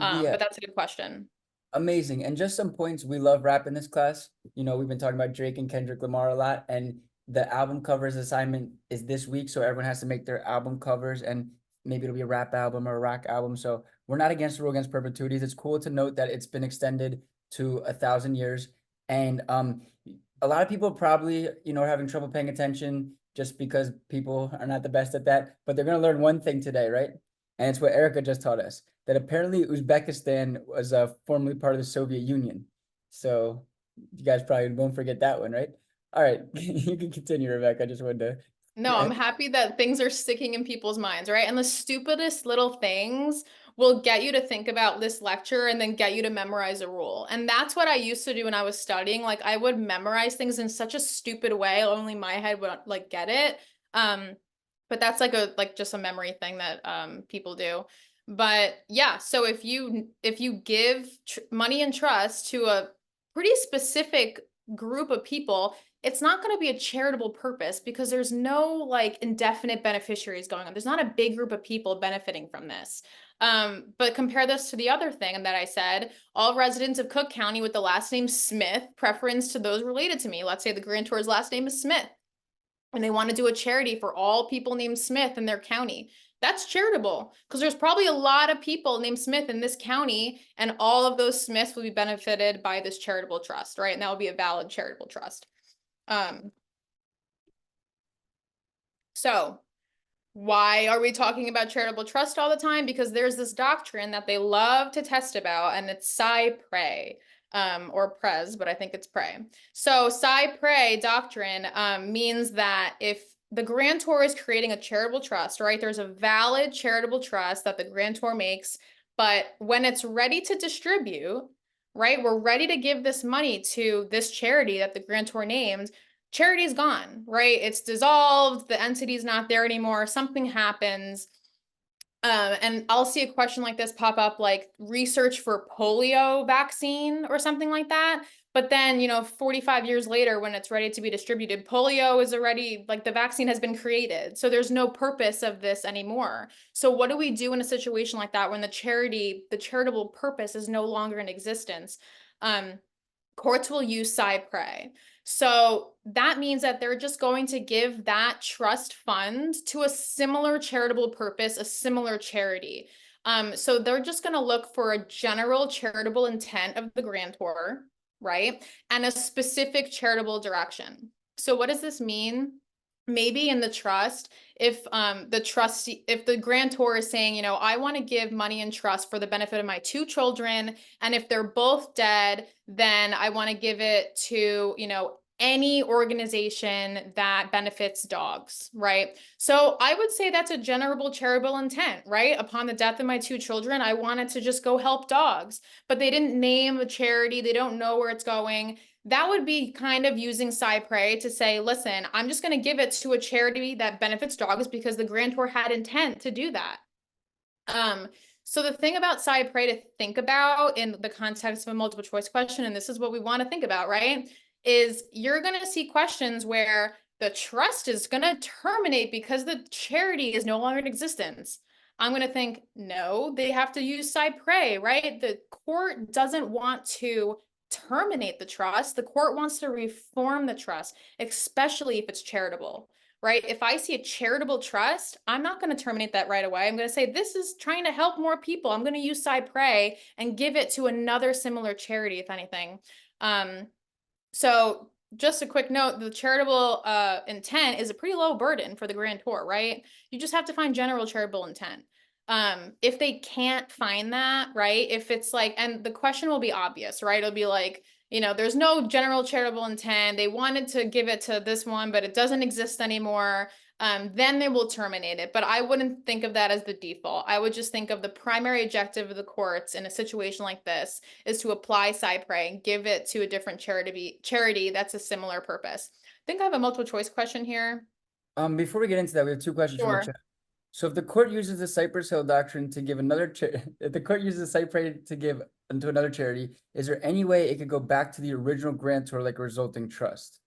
[SPEAKER 1] Yeah,
[SPEAKER 2] But that's a good question.
[SPEAKER 1] amazing. And just some points we love rap in this class. We've been talking about Drake and Kendrick Lamar a lot, and the album covers assignment is this week, so everyone has to make their album covers, and maybe it'll be a rap album or a rock album. So we're not against the rule against perpetuities. It's cool to note that it's been extended to 1,000 years. And a lot of people probably, are having trouble paying attention just because people are not the best at that. But they're gonna learn one thing today, right? And it's what Erica just taught us, that apparently Uzbekistan was formerly part of the Soviet Union. So you guys probably won't forget that one, right? All right, you can continue, Rebecca. I just wanted to.
[SPEAKER 2] No, I'm happy that things are sticking in people's minds, right? And the stupidest little things will get you to think about this lecture and then get you to memorize a rule. And that's what I used to do when I was studying. Like I would memorize things in such a stupid way, only my head would like get it. But that's like just a memory thing that people do. But yeah, so if you give money in trust to a pretty specific group of people, it's not going to be a charitable purpose because there's no like indefinite beneficiaries going on. There's not a big group of people benefiting from this. But compare this to the other thing that I said, all residents of Cook County with the last name Smith, preference to those related to me. Let's say the grantor's last name is Smith, and they want to do a charity for all people named Smith in their county. That's charitable because there's probably a lot of people named Smith in this county, and all of those Smiths will be benefited by this charitable trust, right? And that will be a valid charitable trust. So why are we talking about charitable trust all the time? Because there's this doctrine that they love to test about, and it's SPre, or Pres, but I think it's Pre. So SPre doctrine means that if the grantor is creating a charitable trust, right, there's a valid charitable trust that the grantor makes, but when it's ready to distribute, right, we're ready to give this money to this charity that the grantor named, charity is gone, right? It's dissolved, the entity's not there anymore, something happens. And I'll see a question like this pop up, like research for polio vaccine or something like that. But then, 45 years later, when it's ready to be distributed, polio is already, like the vaccine has been created. So there's no purpose of this anymore. So what do we do in a situation like that when the charitable purpose is no longer in existence? Courts will use SPre. So that means that they're just going to give that trust fund to a similar charitable purpose, a similar charity. So they're just going to look for a general charitable intent of the grantor, right? And a specific charitable direction. So what does this mean? Maybe in the trust, if the grantor is saying, I want to give money in trust for the benefit of my 2 children, and if they're both dead, then I want to give it to, any organization that benefits dogs, right? So I would say that's a general charitable intent, right? Upon the death of my 2 children, I wanted to just go help dogs, but they didn't name a charity. They don't know where it's going. That would be kind of using SPre to say, listen, I'm just going to give it to a charity that benefits dogs because the grantor had intent to do that. So the thing about SPre to think about in the context of a multiple choice question, and this is what we want to think about, right, is you're going to see questions where the trust is going to terminate because the charity is no longer in existence. I'm going to think, no, they have to use SPre, right? The court doesn't want to terminate the trust. The court wants to reform the trust, especially if it's charitable, right? If I see a charitable trust, I'm not going to terminate that right away. I'm going to say, this is trying to help more people. I'm going to use SPre and give it to another similar charity, if anything. So just a quick note, the charitable intent is a pretty low burden for the grantor, right? You just have to find general charitable intent. If they can't find that, right? If it's like, and the question will be obvious, right? It'll be like, there's no general charitable intent. They wanted to give it to this one, but it doesn't exist anymore. Then they will terminate it. But I wouldn't think of that as the default. I would just think of the primary objective of the courts in a situation like this is to apply SPre and give it to a different charity that's a similar purpose. I think I have a multiple choice question here.
[SPEAKER 1] Before we get into that, we have 2 questions from the
[SPEAKER 2] Sure.
[SPEAKER 1] chat. So if the court uses the Cypress Hill doctrine to give if the court uses SPre to give into another charity, is there any way it could go back to the original grantor like a resulting trust?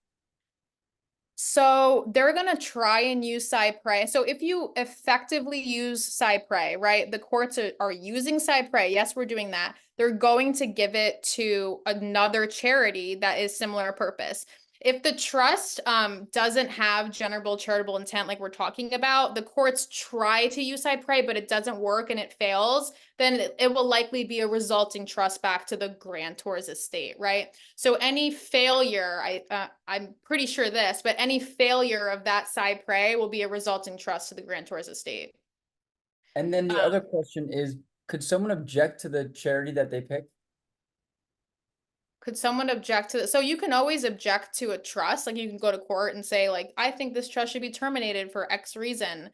[SPEAKER 2] So they're going to try and use SPre. So if you effectively use SPre, right, the courts are using SPre. Yes, we're doing that. They're going to give it to another charity that is similar purpose. If the trust doesn't have general charitable intent like we're talking about, the courts try to use SPre, but it doesn't work and it fails, then it will likely be a resulting trust back to the grantor's estate, right? So any failure, I'm pretty sure this, but any failure of that SPre will be a resulting trust to the grantor's estate.
[SPEAKER 1] And then the other question is, could someone object to the charity that they pick?
[SPEAKER 2] Could someone object to this? So you can always object to a trust. Like you can go to court and say, like, I think this trust should be terminated for X reason.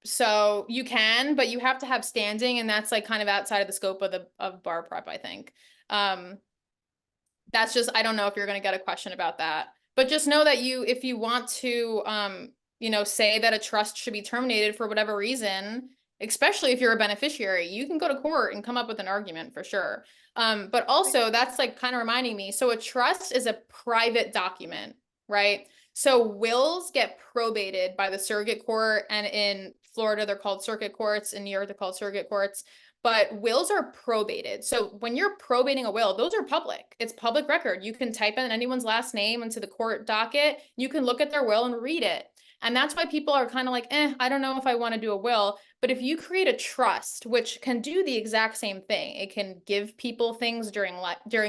[SPEAKER 2] So you can, but you have to have standing, and that's like kind of outside of the scope of bar prep, I think. That's just, I don't know if you're going to get a question about that, but just know that if you want to, say that a trust should be terminated for whatever reason, especially if you're a beneficiary. You can go to court and come up with an argument for sure. But also that's like kind of reminding me, so a trust is a private document, right? So wills get probated by the circuit court, and in Florida, they're called circuit courts. In New York, they're called circuit courts. But wills are probated. So when you're probating a will, those are public. It's public record. You can type in anyone's last name into the court docket. You can look at their will and read it. And that's why people are kind of like, I don't know if I want to do a will. But if you create a trust, which can do the exact same thing, it can give people things during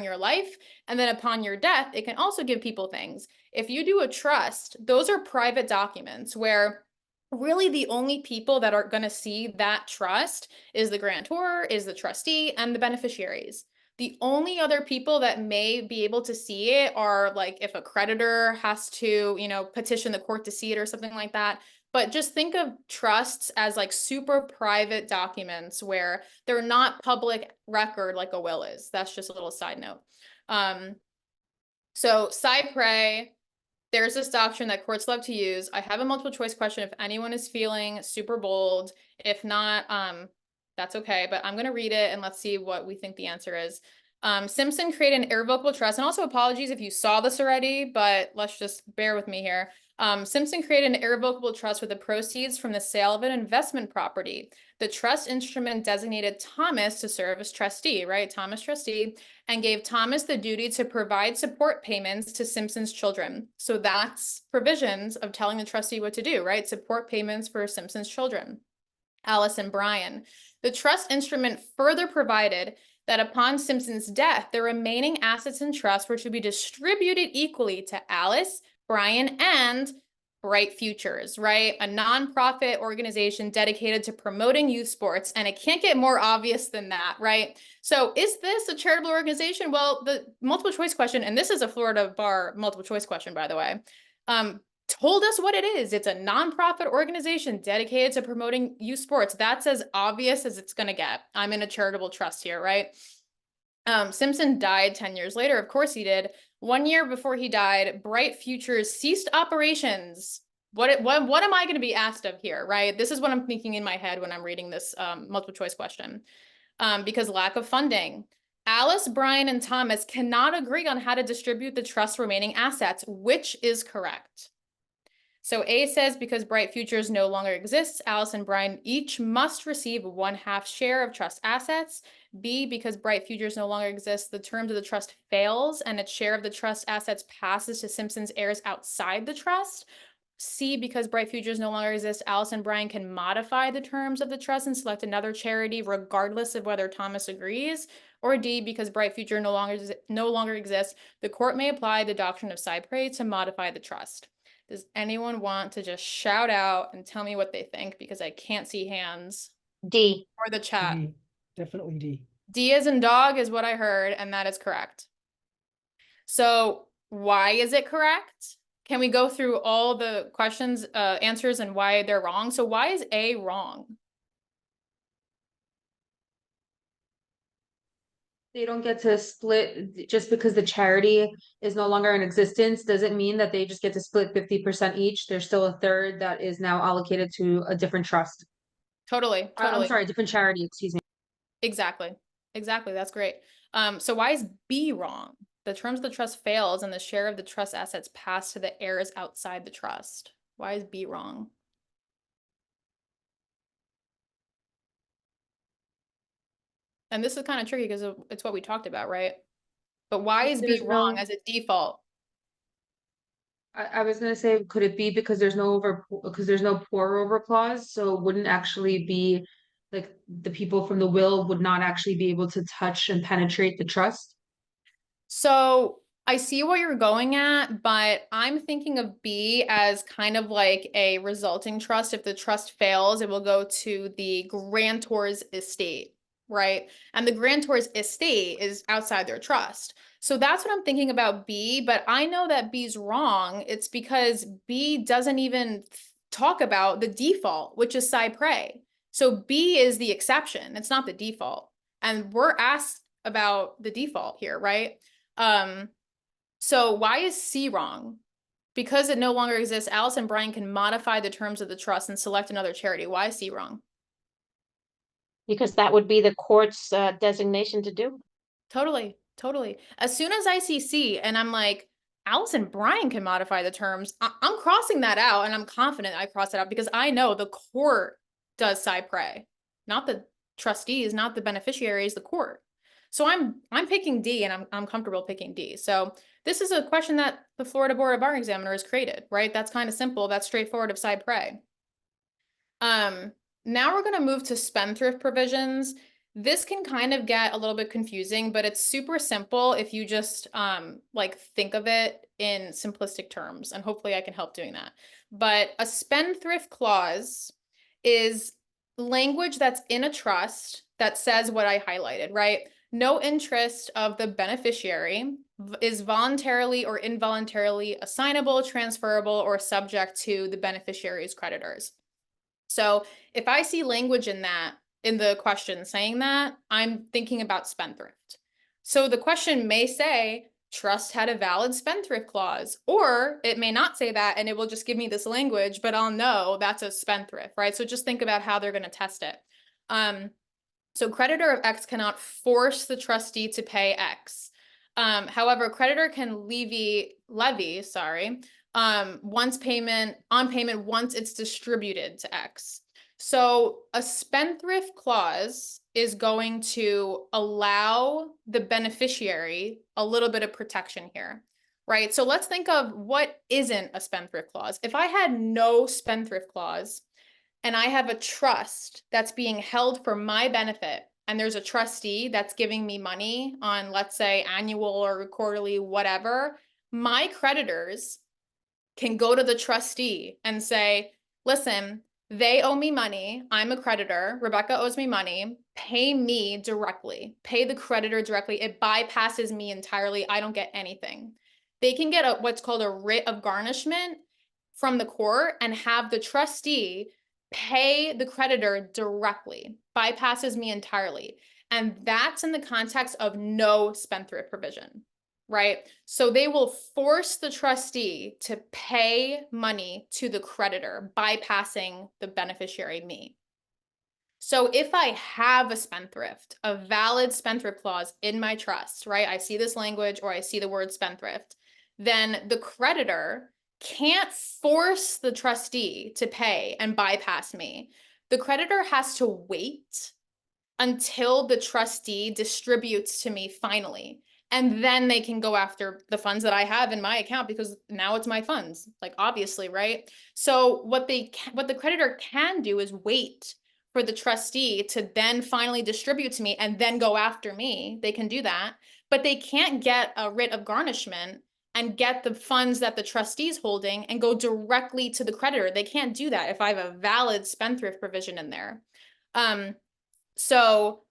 [SPEAKER 2] your life, and then upon your death, it can also give people things. If you do a trust, those are private documents where really the only people that are going to see that trust is the grantor, is the trustee, and the beneficiaries. The only other people that may be able to see it are like if a creditor has to, petition the court to see it or something like that. But just think of trusts as like super private documents where they're not public record like a will is. That's just a little side note. So SPre, there's this doctrine that courts love to use. I have a multiple choice question if anyone is feeling super bold. If not, that's okay, but I'm gonna read it and let's see what we think the answer is. Simpson created an irrevocable trust, and also apologies if you saw this already, but let's just bear with me here. Simpson created an irrevocable trust with the proceeds from the sale of an investment property. The trust instrument designated Thomas to serve as trustee, right? Thomas trustee, and gave Thomas the duty to provide support payments to Simpson's children. So that's provisions of telling the trustee what to do, right? Support payments for Simpson's children, Alice and Brian. The trust instrument further provided that upon Simpson's death, the remaining assets in trust were to be distributed equally to Alice, Brian, and Bright Futures, right? A nonprofit organization dedicated to promoting youth sports. And it can't get more obvious than that, right? So is this a charitable organization? Well, the multiple choice question, and this is a Florida bar multiple choice question, by the way, told us what it is. It's a nonprofit organization dedicated to promoting youth sports. That's as obvious as it's going to get. I'm in a charitable trust here, right? Simpson died 10 years later. Of course he did. 1 year before he died, Bright Futures ceased operations. What am I going to be asked of here, right? This is what I'm thinking in my head when I'm reading this multiple choice question. Because lack of funding. Alice, Brian, and Thomas cannot agree on how to distribute the trust's remaining assets. Which is correct? So A says because Bright Futures no longer exists, Alice and Brian each must receive 1/2 share of trust assets. B, because Bright Futures no longer exists, the terms of the trust fails and its share of the trust assets passes to Simpson's heirs outside the trust. C, because Bright Futures no longer exists, Alice and Brian can modify the terms of the trust and select another charity regardless of whether Thomas agrees. Or D, because Bright Future no longer exists, the court may apply the doctrine of SPre to modify the trust. Does anyone want to just shout out and tell me what they think? Because I can't see hands.
[SPEAKER 3] D.
[SPEAKER 2] Or the chat.
[SPEAKER 4] D. Definitely D.
[SPEAKER 2] D as in dog is what I heard, and that is correct. So why is it correct? Can we go through all the questions, answers, and why they're wrong? So why is A wrong?
[SPEAKER 3] They don't get to split just because the charity is no longer in existence doesn't mean that they just get to split 50% each. There's still a third that is now allocated to a different trust.
[SPEAKER 2] Totally.
[SPEAKER 3] I'm sorry, different charity, excuse me.
[SPEAKER 2] Exactly. That's great. So why is B wrong? The terms of the trust fails and the share of the trust assets pass to the heirs outside the trust. Why is B wrong? And this is kind of tricky because it's what we talked about, right? But why is B wrong as a default?
[SPEAKER 3] I was gonna say, could it be because there's no pour over clause, so it wouldn't actually be like the people from the will would not actually be able to touch and penetrate the trust?
[SPEAKER 2] So I see what you're going at, but I'm thinking of B as kind of like a resulting trust. If the trust fails, it will go to the grantor's estate, right? And the grantor's estate is outside their trust. So that's what I'm thinking about B, but I know that B's wrong. It's because B doesn't even talk about the default, which is SPre. So B is the exception. It's not the default. And we're asked about the default here, right? So why is C wrong? Because it no longer exists, Alice and Brian can modify the terms of the trust and select another charity. Why is C wrong?
[SPEAKER 4] Because that would be the court's designation to do.
[SPEAKER 2] Totally, totally. As soon as I see C and I'm like, Allison Bryan can modify the terms, I'm crossing that out, and I'm confident I cross it out because I know the court does SPre, not the trustees, not the beneficiaries, the court. So I'm picking D, and I'm comfortable picking D. So this is a question that the Florida Board of Bar Examiners created, right? That's kind of simple. That's straightforward of SPre. Now we're gonna move to spendthrift provisions. This can kind of get a little bit confusing, but it's super simple if you just like think of it in simplistic terms, and hopefully I can help doing that. But a spendthrift clause is language that's in a trust that says what I highlighted, right? No interest of the beneficiary is voluntarily or involuntarily assignable, transferable, or subject to the beneficiary's creditors. So if I see language in that, in the question saying that, I'm thinking about spendthrift. So the question may say, trust had a valid spendthrift clause, or it may not say that, and it will just give me this language, but I'll know that's a spendthrift, right? So just think about how they're going to test it. So creditor of X cannot force the trustee to pay X. However, creditor can levy, once payment once it's distributed to X. So a spendthrift clause is going to allow the beneficiary a little bit of protection here, right? So let's think of what isn't a spendthrift clause. If I had no spendthrift clause and I have a trust that's being held for my benefit, and there's a trustee that's giving me money on, let's say, annual or quarterly, whatever, my creditors can go to the trustee and say, listen, they owe me money. I'm a creditor. Rebecca owes me money. Pay me directly. Pay the creditor directly. It bypasses me entirely. I don't get anything. They can get what's called a writ of garnishment from the court and have the trustee pay the creditor directly. Bypasses me entirely. And that's in the context of no spendthrift provision. Right? So they will force the trustee to pay money to the creditor, bypassing the beneficiary, me. So if I have a spendthrift, a valid spendthrift clause in my trust, right? I see this language or I see the word spendthrift, then the creditor can't force the trustee to pay and bypass me. The creditor has to wait until the trustee distributes to me finally. And then they can go after the funds that I have in my account because now it's my funds, like obviously, right? So what the creditor can do is wait for the trustee to then finally distribute to me and then go after me. They can do that, but they can't get a writ of garnishment and get the funds that the trustee's holding and go directly to the creditor. They can't do that if I have a valid spendthrift provision in there. So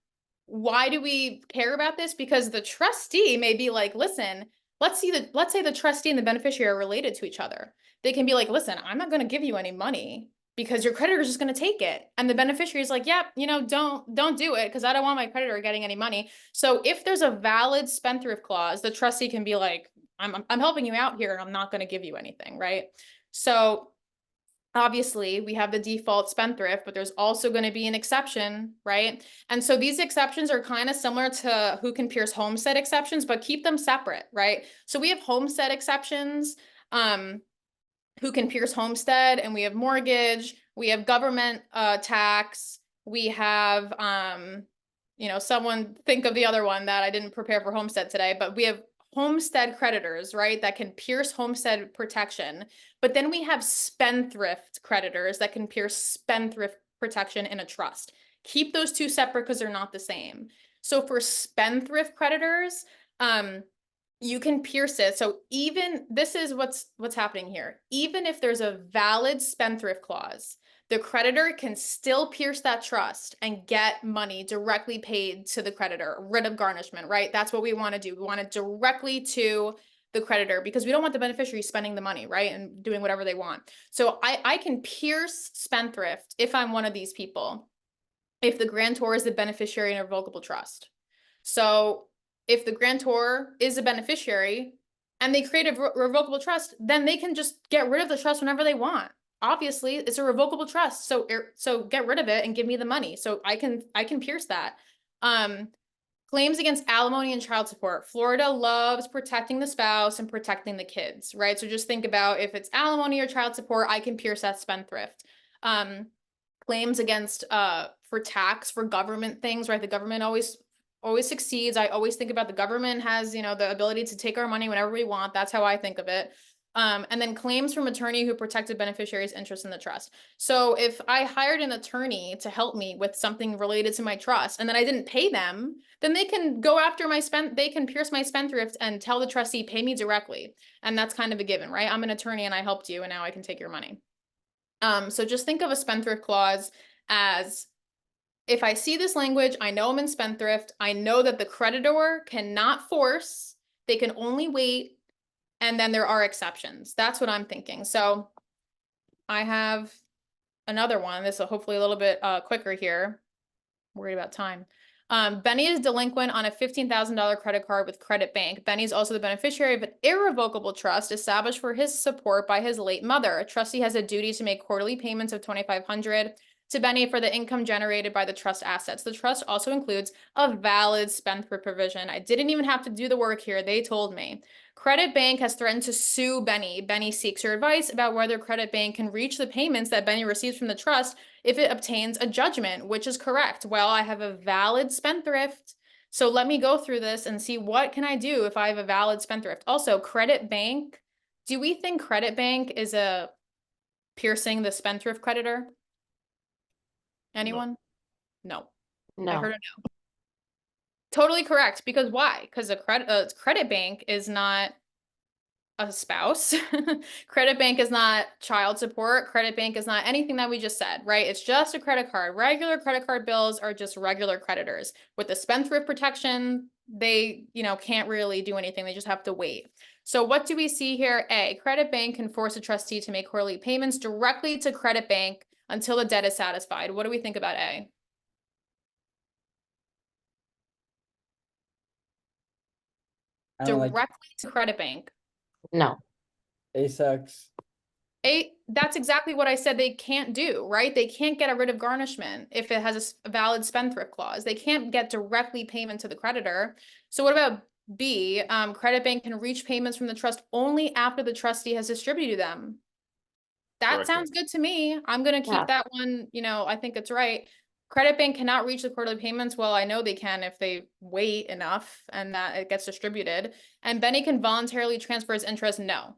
[SPEAKER 2] why do we care about this? Because the trustee may be like, listen, let's say the trustee and the beneficiary are related to each other. They can be like, listen, I'm not going to give you any money because your creditor is just going to take it. And the beneficiary is like, yep, don't do it because I don't want my creditor getting any money. So if there's a valid spendthrift clause, the trustee can be like, I'm helping you out here and I'm not going to give you anything, right? So obviously we have the default spendthrift, but there's also going to be an exception, right? And so these exceptions are kind of similar to who can pierce homestead exceptions, but keep them separate, right? So we have homestead exceptions, who can pierce homestead, and we have mortgage, we have government tax, we have, someone think of the other one that I didn't prepare for homestead today, but we have homestead creditors, right, that can pierce homestead protection. But then we have spendthrift creditors that can pierce spendthrift protection in a trust. Keep those two separate because they're not the same. So for spendthrift creditors, you can pierce it. So even this is what's happening here. Even if there's a valid spendthrift clause, the creditor can still pierce that trust and get money directly paid to the creditor, writ of garnishment, right? That's what we want to do. We want it directly to the creditor because we don't want the beneficiary spending the money, right? And doing whatever they want. So I can pierce spendthrift if I'm one of these people, if the grantor is the beneficiary in a revocable trust. So if the grantor is a beneficiary and they create a revocable trust, then they can just get rid of the trust whenever they want. obviously it's a revocable trust. So get rid of it and give me the money. So I can pierce that. Claims against alimony and child support. Florida loves protecting the spouse and protecting the kids, right? So just think about if it's alimony or child support, I can pierce that spendthrift. Claims against for tax, for government things, right? The government always succeeds. I always think about the government has, you know, the ability to take our money whenever we want. That's how I think of it. And then claims from attorney who protected beneficiaries' interest in the trust. So if I hired an attorney to help me with something related to my trust and then I didn't pay them, then they can go after they can pierce my spendthrift and tell the trustee, pay me directly. And that's kind of a given, right? I'm an attorney and I helped you and now I can take your money. So just think of a spendthrift clause as, if I see this language, I know I'm in spendthrift, I know that the creditor cannot force, they can only wait, and then there are exceptions. That's what I'm thinking. So I have another one. This is hopefully a little bit quicker here. Worried about time. Benny is delinquent on a $15,000 credit card with Credit Bank. Benny is also the beneficiary of an irrevocable trust established for his support by his late mother. A trustee has a duty to make quarterly payments of $2,500 to Benny for the income generated by the trust assets. The trust also includes a valid spendthrift provision. I didn't even have to do the work here. They told me. Credit Bank has threatened to sue Benny. Benny seeks your advice about whether Credit Bank can reach the payments that Benny receives from the trust if it obtains a judgment, which is correct. Well, I have a valid spendthrift. So let me go through this and see what can I do if I have a valid spendthrift. Also, Credit Bank. Do we think Credit Bank is a piercing the spendthrift creditor? Anyone? No. I heard
[SPEAKER 4] No.
[SPEAKER 2] a no. Totally correct. Because why? Because a credit bank is not a spouse. Credit bank is not child support. Credit bank is not anything that we just said, right? It's just a credit card. Regular credit card bills are just regular creditors. With the spendthrift protection, they, you know, can't really do anything. They just have to wait. So what do we see here? A, credit bank can force a trustee to make quarterly payments directly to credit bank until the debt is satisfied. What do we think about A?
[SPEAKER 1] I don't like
[SPEAKER 2] Directly to credit bank.
[SPEAKER 4] No.
[SPEAKER 1] A sucks.
[SPEAKER 2] That's exactly what I said they can't do, right? They can't get rid of garnishment if it has a valid spendthrift clause. They can't get directly payment to the creditor. So what about B? Credit bank can reach payments from the trust only after the trustee has distributed them. That
[SPEAKER 5] Correct.
[SPEAKER 2] sounds good to me. I'm gonna keep
[SPEAKER 4] Yeah.
[SPEAKER 2] that one, you know, I think it's right. Credit bank cannot reach the quarterly payments. Well, I know they can if they wait enough and that it gets distributed. And Benny can voluntarily transfer his interest. No.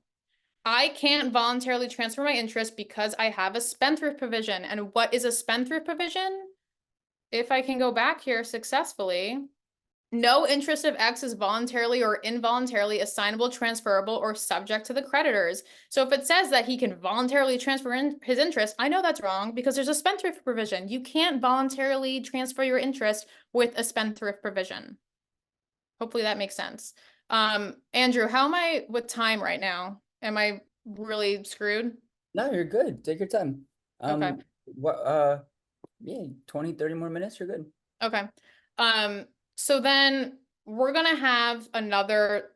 [SPEAKER 2] I can't voluntarily transfer my interest because I have a spendthrift provision. And what is a spendthrift provision? If I can go back here successfully, no interest of X is voluntarily or involuntarily assignable, transferable, or subject to the creditors. So if it says that he can voluntarily transfer his interest, I know that's wrong because there's a spendthrift provision. You can't voluntarily transfer your interest with a spendthrift provision. Hopefully that makes sense. Andrew, how am I with time right now? Am I really screwed?
[SPEAKER 1] No, you're good. Take your time.
[SPEAKER 2] Okay.
[SPEAKER 1] What, yeah, 20, 30 more minutes, you're good.
[SPEAKER 2] Okay. So then we're gonna have another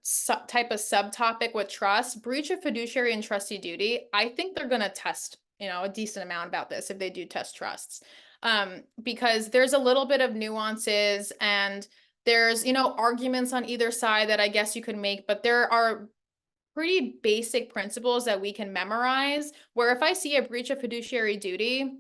[SPEAKER 2] type of subtopic with trust, breach of fiduciary and trustee duty. I think they're gonna test, you know, a decent amount about this if they do test trusts. Because there's a little bit of nuances and there's, you know, arguments on either side that I guess you could make, but there are pretty basic principles that we can memorize, where if I see a breach of fiduciary duty,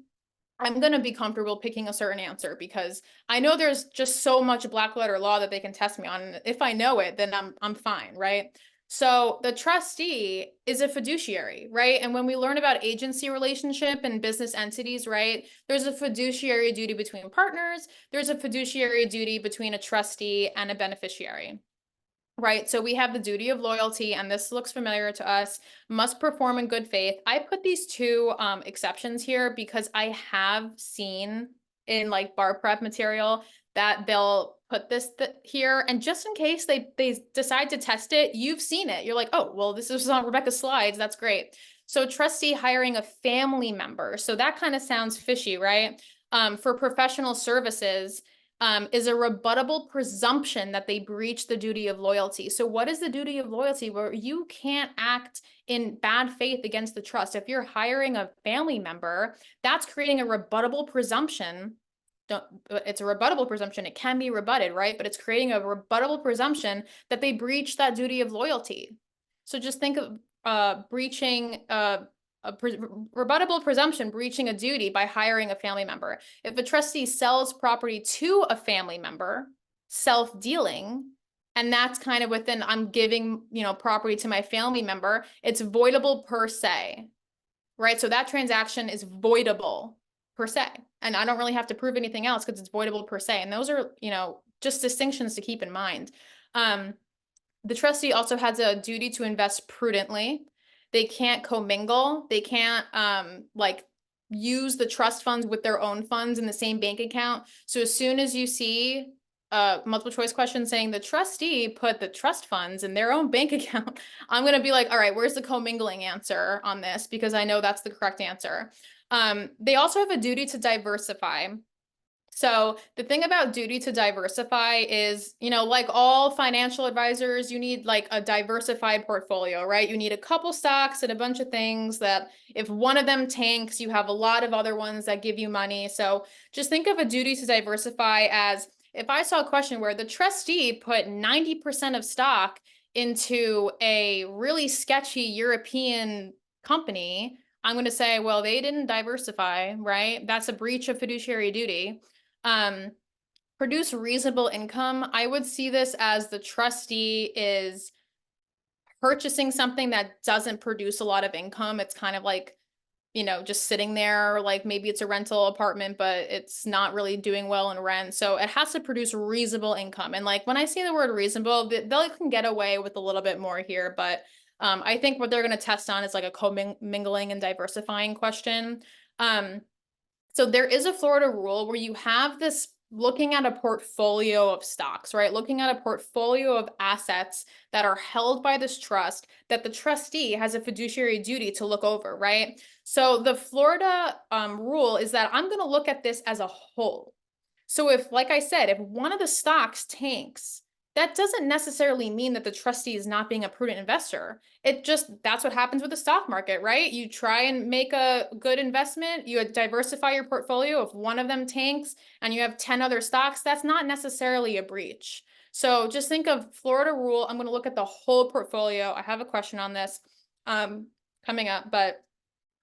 [SPEAKER 2] I'm going to be comfortable picking a certain answer because I know there's just so much black letter law that they can test me on. And if I know it, then I'm fine, right? So the trustee is a fiduciary, right? And when we learn about agency relationship and business entities, right, there's a fiduciary duty between partners. There's a fiduciary duty between a trustee and a beneficiary. Right, so we have the duty of loyalty, and this looks familiar to us, must perform in good faith. I put these two exceptions here because I have seen in like bar prep material that they'll put this here, and just in case they decide to test it, you've seen it. You're like, oh, well, this is on Rebecca's slides. That's great. So trustee hiring a family member. So that kind of sounds fishy, right? For professional services, is a rebuttable presumption that they breach the duty of loyalty. So what is the duty of loyalty? Where you can't act in bad faith against the trust. If you're hiring a family member, that's creating a rebuttable presumption. It's a rebuttable presumption. It can be rebutted, right? But it's creating a rebuttable presumption that they breach that duty of loyalty. So just think of breaching rebuttable presumption, breaching a duty by hiring a family member. If a trustee sells property to a family member, self-dealing, and that's kind of within, I'm giving, property to my family member, it's voidable per se, right? So that transaction is voidable per se. And I don't really have to prove anything else because it's voidable per se. And those are, just distinctions to keep in mind. The trustee also has a duty to invest prudently. They can't commingle. They can't use the trust funds with their own funds in the same bank account. So as soon as you see a multiple choice question saying the trustee put the trust funds in their own bank account, I'm going to be like, all right, where's the commingling answer on this? Because I know that's the correct answer. They also have a duty to diversify. So the thing about duty to diversify is, like all financial advisors, you need like a diversified portfolio, right? You need a couple stocks and a bunch of things that if one of them tanks, you have a lot of other ones that give you money. So just think of a duty to diversify as if I saw a question where the trustee put 90% of stock into a really sketchy European company, I'm going to say, well, they didn't diversify, right? That's a breach of fiduciary duty. Produce reasonable income. I would see this as the trustee is purchasing something that doesn't produce a lot of income. It's kind of like, just sitting there, like maybe it's a rental apartment, but it's not really doing well in rent. So it has to produce reasonable income. And like when I say the word reasonable, they can get away with a little bit more here, but I think what they're going to test on is like a commingling and diversifying question. So there is a Florida rule where you have this looking at a portfolio of stocks, right? Looking at a portfolio of assets that are held by this trust that the trustee has a fiduciary duty to look over, right? So the Florida rule is that I'm going to look at this as a whole. So if, like I said, if one of the stocks tanks, that doesn't necessarily mean that the trustee is not being a prudent investor. That's what happens with the stock market, right? You try and make a good investment, you diversify your portfolio. If one of them tanks and you have 10 other stocks, that's not necessarily a breach. So just think of Florida rule. I'm going to look at the whole portfolio. I have a question on this coming up, but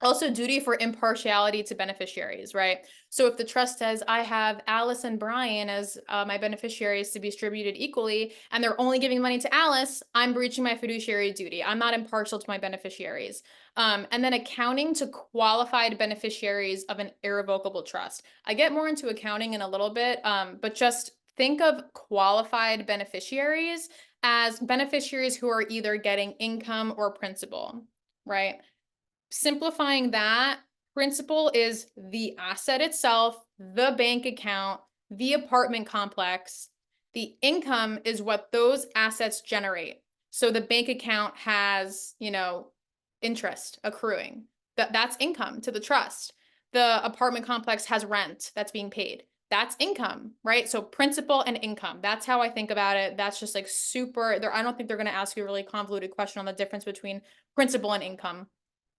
[SPEAKER 2] also duty for impartiality to beneficiaries, right? So if the trust says, I have Alice and Brian as my beneficiaries to be distributed equally, and they're only giving money to Alice, I'm breaching my fiduciary duty. I'm not impartial to my beneficiaries. And then accounting to qualified beneficiaries of an irrevocable trust. I get more into accounting in a little bit, but just think of qualified beneficiaries as beneficiaries who are either getting income or principal, right? Simplifying that, principal is the asset itself, the bank account, the apartment complex. The income is what those assets generate. So the bank account has, interest accruing. That's income to the trust. The apartment complex has rent that's being paid. That's income, right? So principal and income. That's how I think about it. That's just like super, I don't think they're going to ask you a really convoluted question on the difference between principal and income.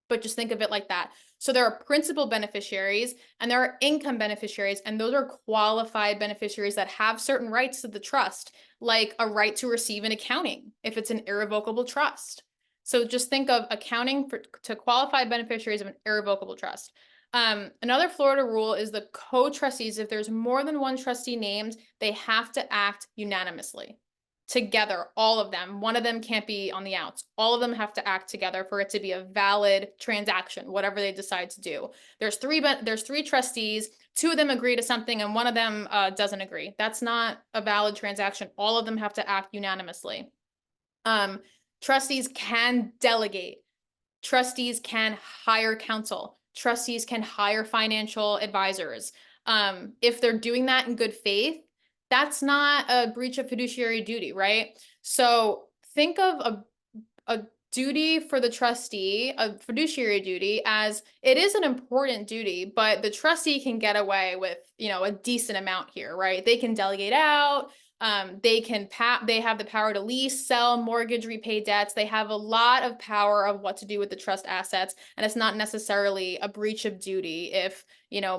[SPEAKER 2] But just think of it like that. So there are principal beneficiaries and there are income beneficiaries, and those are qualified beneficiaries that have certain rights to the trust, like a right to receive an accounting if it's an irrevocable trust. So just think of accounting to qualified beneficiaries of an irrevocable trust. Another Florida rule is the co-trustees. If there's more than one trustee named, they have to act unanimously. Together, all of them. One of them can't be on the outs. All of them have to act together for it to be a valid transaction, whatever they decide to do. There's three trustees, two of them agree to something and one of them doesn't agree. That's not a valid transaction. All of them have to act unanimously. Trustees can delegate. Trustees can hire counsel. Trustees can hire financial advisors. If they're doing that in good faith, that's not a breach of fiduciary duty, right? So think of a duty for the trustee, a fiduciary duty, as it is an important duty, but the trustee can get away with, a decent amount here, right? They can delegate out, they have the power to lease, sell, mortgage, repay debts. They have a lot of power of what to do with the trust assets, and it's not necessarily a breach of duty if,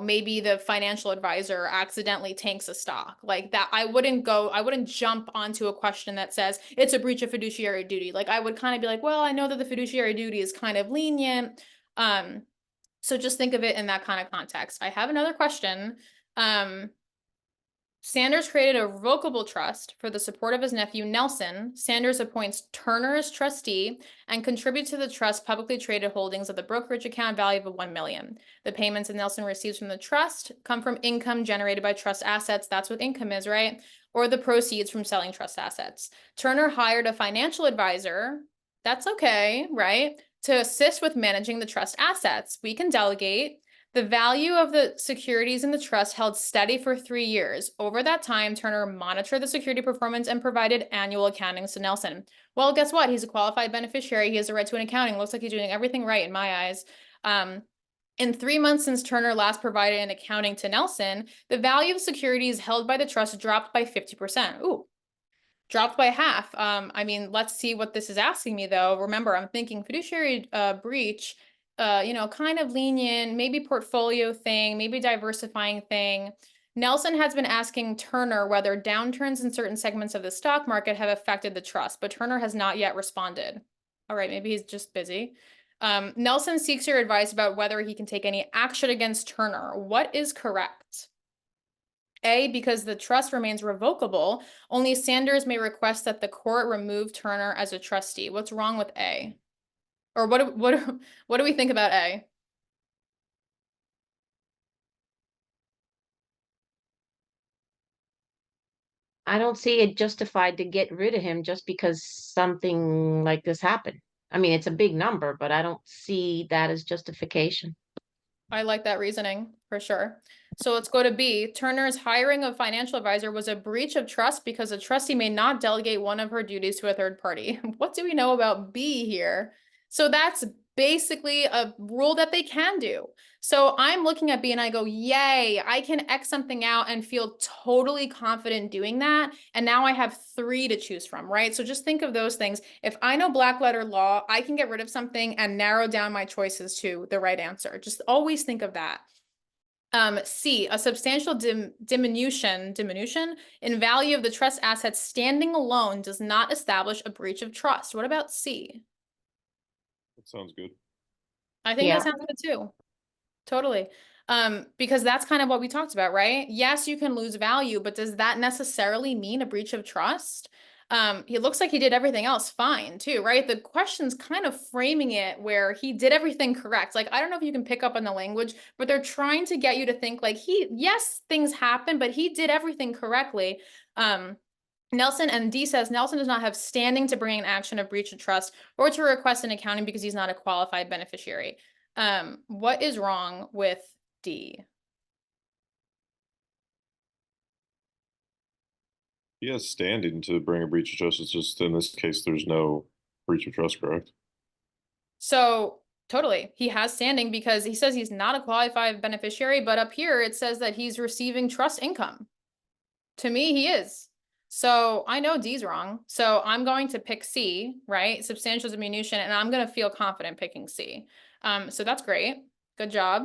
[SPEAKER 2] maybe the financial advisor accidentally tanks a stock like that. I wouldn't jump onto a question that says it's a breach of fiduciary duty. Like, I would kind of be like, well, I know that the fiduciary duty is kind of lenient. So just think of it in that kind of context. I have another question. Sanders created a revocable trust for the support of his nephew, Nelson. Sanders appoints Turner as trustee and contributes to the trust publicly traded holdings of the brokerage account value of $1 million. The payments that Nelson receives from the trust come from income generated by trust assets. That's what income is, right? Or the proceeds from selling trust assets. Turner hired a financial advisor. That's okay, right? To assist with managing the trust assets. We can delegate. The value of the securities in the trust held steady for 3 years. Over that time, Turner monitored the security performance and provided annual accountings to Nelson. Well, guess what? He's a qualified beneficiary. He has a right to an accounting. Looks like he's doing everything right in my eyes. In 3 months since Turner last provided an accounting to Nelson, the value of securities held by the trust dropped by 50%. Ooh, dropped by half. Let's see what this is asking me, though. Remember, I'm thinking fiduciary breach, kind of lenient, maybe portfolio thing, maybe diversifying thing. Nelson has been asking Turner whether downturns in certain segments of the stock market have affected the trust, but Turner has not yet responded. All right, maybe he's just busy. Nelson seeks your advice about whether he can take any action against Turner. What is correct? A, because the trust remains revocable, only Sanders may request that the court remove Turner as a trustee. What's wrong with A? Or what do we think about A?
[SPEAKER 4] I don't see it justified to get rid of him just because something like this happened. I mean, it's a big number, but I don't see that as justification.
[SPEAKER 2] I like that reasoning for sure. So let's go to B. Turner's hiring of financial advisor was a breach of trust because the trustee may not delegate one of her duties to a third party. What do we know about B here? So that's basically a rule that they can do. So I'm looking at B and I go, yay, I can X something out and feel totally confident doing that. And now I have 3 to choose from, right? So just think of those things. If I know black letter law, I can get rid of something and narrow down my choices to the right answer. Just always think of that. C, a substantial diminution in value of the trust assets standing alone does not establish a breach of trust. What about C?
[SPEAKER 5] That sounds good.
[SPEAKER 2] I think
[SPEAKER 4] Yeah.
[SPEAKER 2] that sounds good too. Totally. Because that's kind of what we talked about, right? Yes, you can lose value, but does that necessarily mean a breach of trust? He looks like he did everything else fine too, right? The question's kind of framing it where he did everything correct. Like, I don't know if you can pick up on the language, but they're trying to get you to think like yes, things happen, but he did everything correctly. Nelson, and D says Nelson does not have standing to bring an action of breach of trust or to request an accounting because he's not a qualified beneficiary. What is wrong with D?
[SPEAKER 5] He has standing to bring a breach of trust. It's just in this case, there's no breach of trust, correct?
[SPEAKER 2] So totally, he has standing because he says he's not a qualified beneficiary, but up here it says that he's receiving trust income. To me, he is. So I know D's wrong. So I'm going to pick C, right? Substantial diminution, and I'm going to feel confident picking C. So that's great. Good job.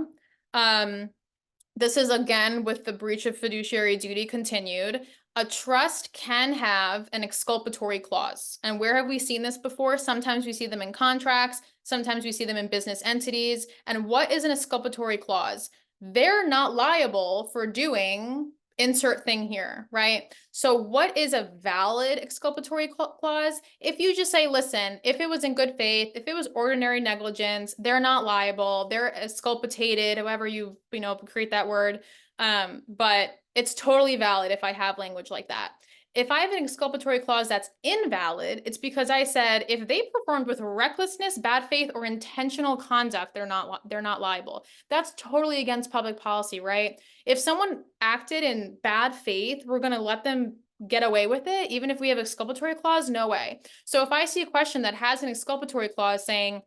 [SPEAKER 2] This is again with the breach of fiduciary duty continued. A trust can have an exculpatory clause. And where have we seen this before? Sometimes we see them in contracts. Sometimes we see them in business entities. And what is an exculpatory clause? They're not liable for doing insert thing here, right? So what is a valid exculpatory clause? If you just say, listen, if it was in good faith, if it was ordinary negligence, they're not liable, they're exculpated, however you create that word. But it's totally valid if I have language like that. If I have an exculpatory clause that's invalid, it's because I said if they performed with recklessness, bad faith, or intentional conduct, they're not liable. That's totally against public policy, right? If someone acted in bad faith, we're going to let them get away with it, even if we have exculpatory clause, no way. So if I see a question that has an exculpatory clause saying,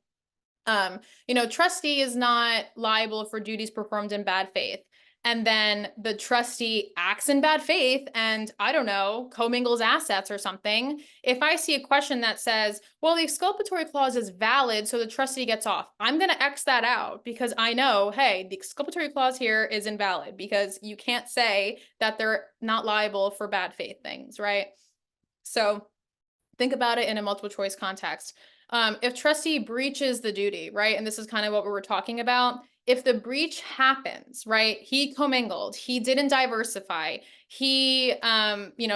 [SPEAKER 2] trustee is not liable for duties performed in bad faith, and then the trustee acts in bad faith and, I don't know, commingles assets or something. If I see a question that says, well, the exculpatory clause is valid, so the trustee gets off, I'm going to X that out because I know, hey, the exculpatory clause here is invalid because you can't say that they're not liable for bad faith things, right? So think about it in a multiple choice context. If trustee breaches the duty, right, and this is kind of what we were talking about, if the breach happens, right, he commingled, he didn't diversify, he,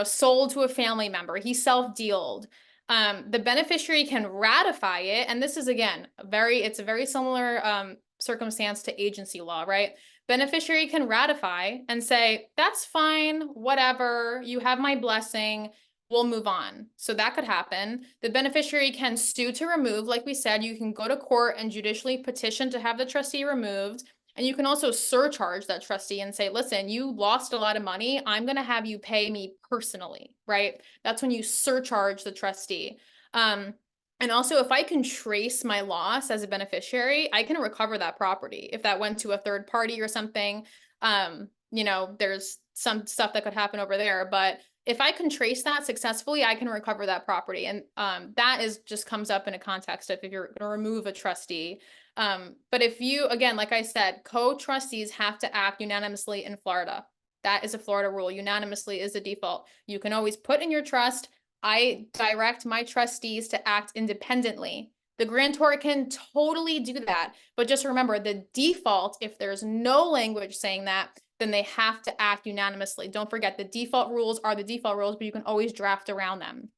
[SPEAKER 2] sold to a family member, he self-dealed, the beneficiary can ratify it. And this is, again, it's a very similar circumstance to agency law, right? Beneficiary can ratify and say, that's fine, whatever, you have my blessing, we'll move on. So that could happen. The beneficiary can sue to remove. Like we said, you can go to court and judicially petition to have the trustee removed. And you can also surcharge that trustee and say, listen, you lost a lot of money. I'm going to have you pay me personally, right? That's when you surcharge the trustee. And also, if I can trace my loss as a beneficiary, I can recover that property. If that went to a third party or something, there's some stuff that could happen over there. But if I can trace that successfully, I can recover that property. And that just comes up in a context of if you're going to remove a trustee. But if you, again, like I said, co-trustees have to act unanimously in Florida. That is a Florida rule. Unanimously is the default. You can always put in your trust, I direct my trustees to act independently. The grantor can totally do that. But just remember, the default, if there's no language saying that, then they have to act unanimously. Don't forget, the default rules are the default rules, but you can always draft around them.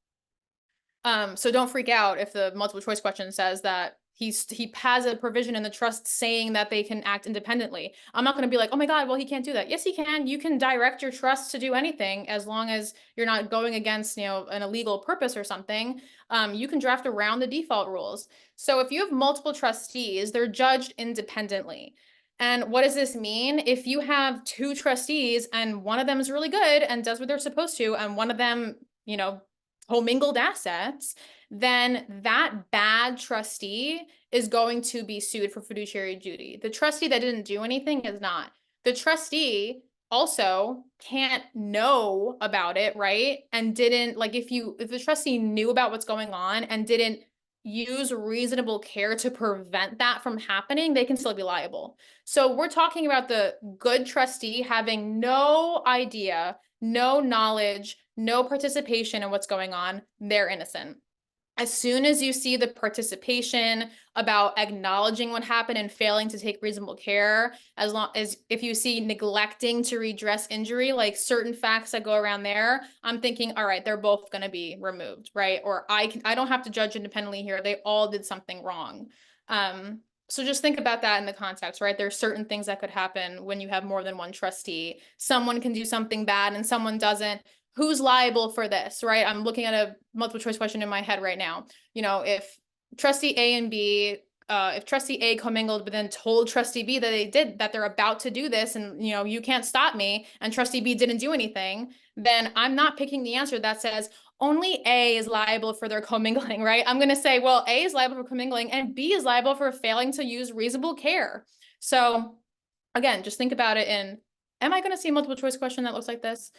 [SPEAKER 2] So don't freak out if the multiple choice question says that he has a provision in the trust saying that they can act independently. I'm not going to be like, oh my God, well, he can't do that. Yes, he can. You can direct your trust to do anything as long as you're not going against, an illegal purpose or something. You can draft around the default rules. So if you have multiple trustees, they're judged independently. And what does this mean? If you have two trustees and one of them is really good and does what they're supposed to, and one of them, commingled assets, then that bad trustee is going to be sued for fiduciary duty. The trustee that didn't do anything is not. The trustee also can't know about it, right? And didn't, if the trustee knew about what's going on and didn't use reasonable care to prevent that from happening, they can still be liable. So we're talking about the good trustee having no idea, no knowledge, no participation in what's going on. They're innocent. As soon as you see the participation about acknowledging what happened and failing to take reasonable care, as long as if you see neglecting to redress injury, like certain facts that go around there, I'm thinking, all right, they're both going to be removed, right? Or I don't have to judge independently here. They all did something wrong. So just think about that in the context, right? There's certain things that could happen when you have more than one trustee. Someone can do something bad and someone doesn't. Who's liable for this, right? I'm looking at a multiple choice question in my head right now. If trustee A and B, if trustee A commingled, but then told trustee B that they're about to do this and, you can't stop me, and trustee B didn't do anything, then I'm not picking the answer that says only A is liable for their commingling, right? I'm going to say, well, A is liable for commingling and B is liable for failing to use reasonable care. So again, just think about it in, am I going to see a multiple choice question that looks like this?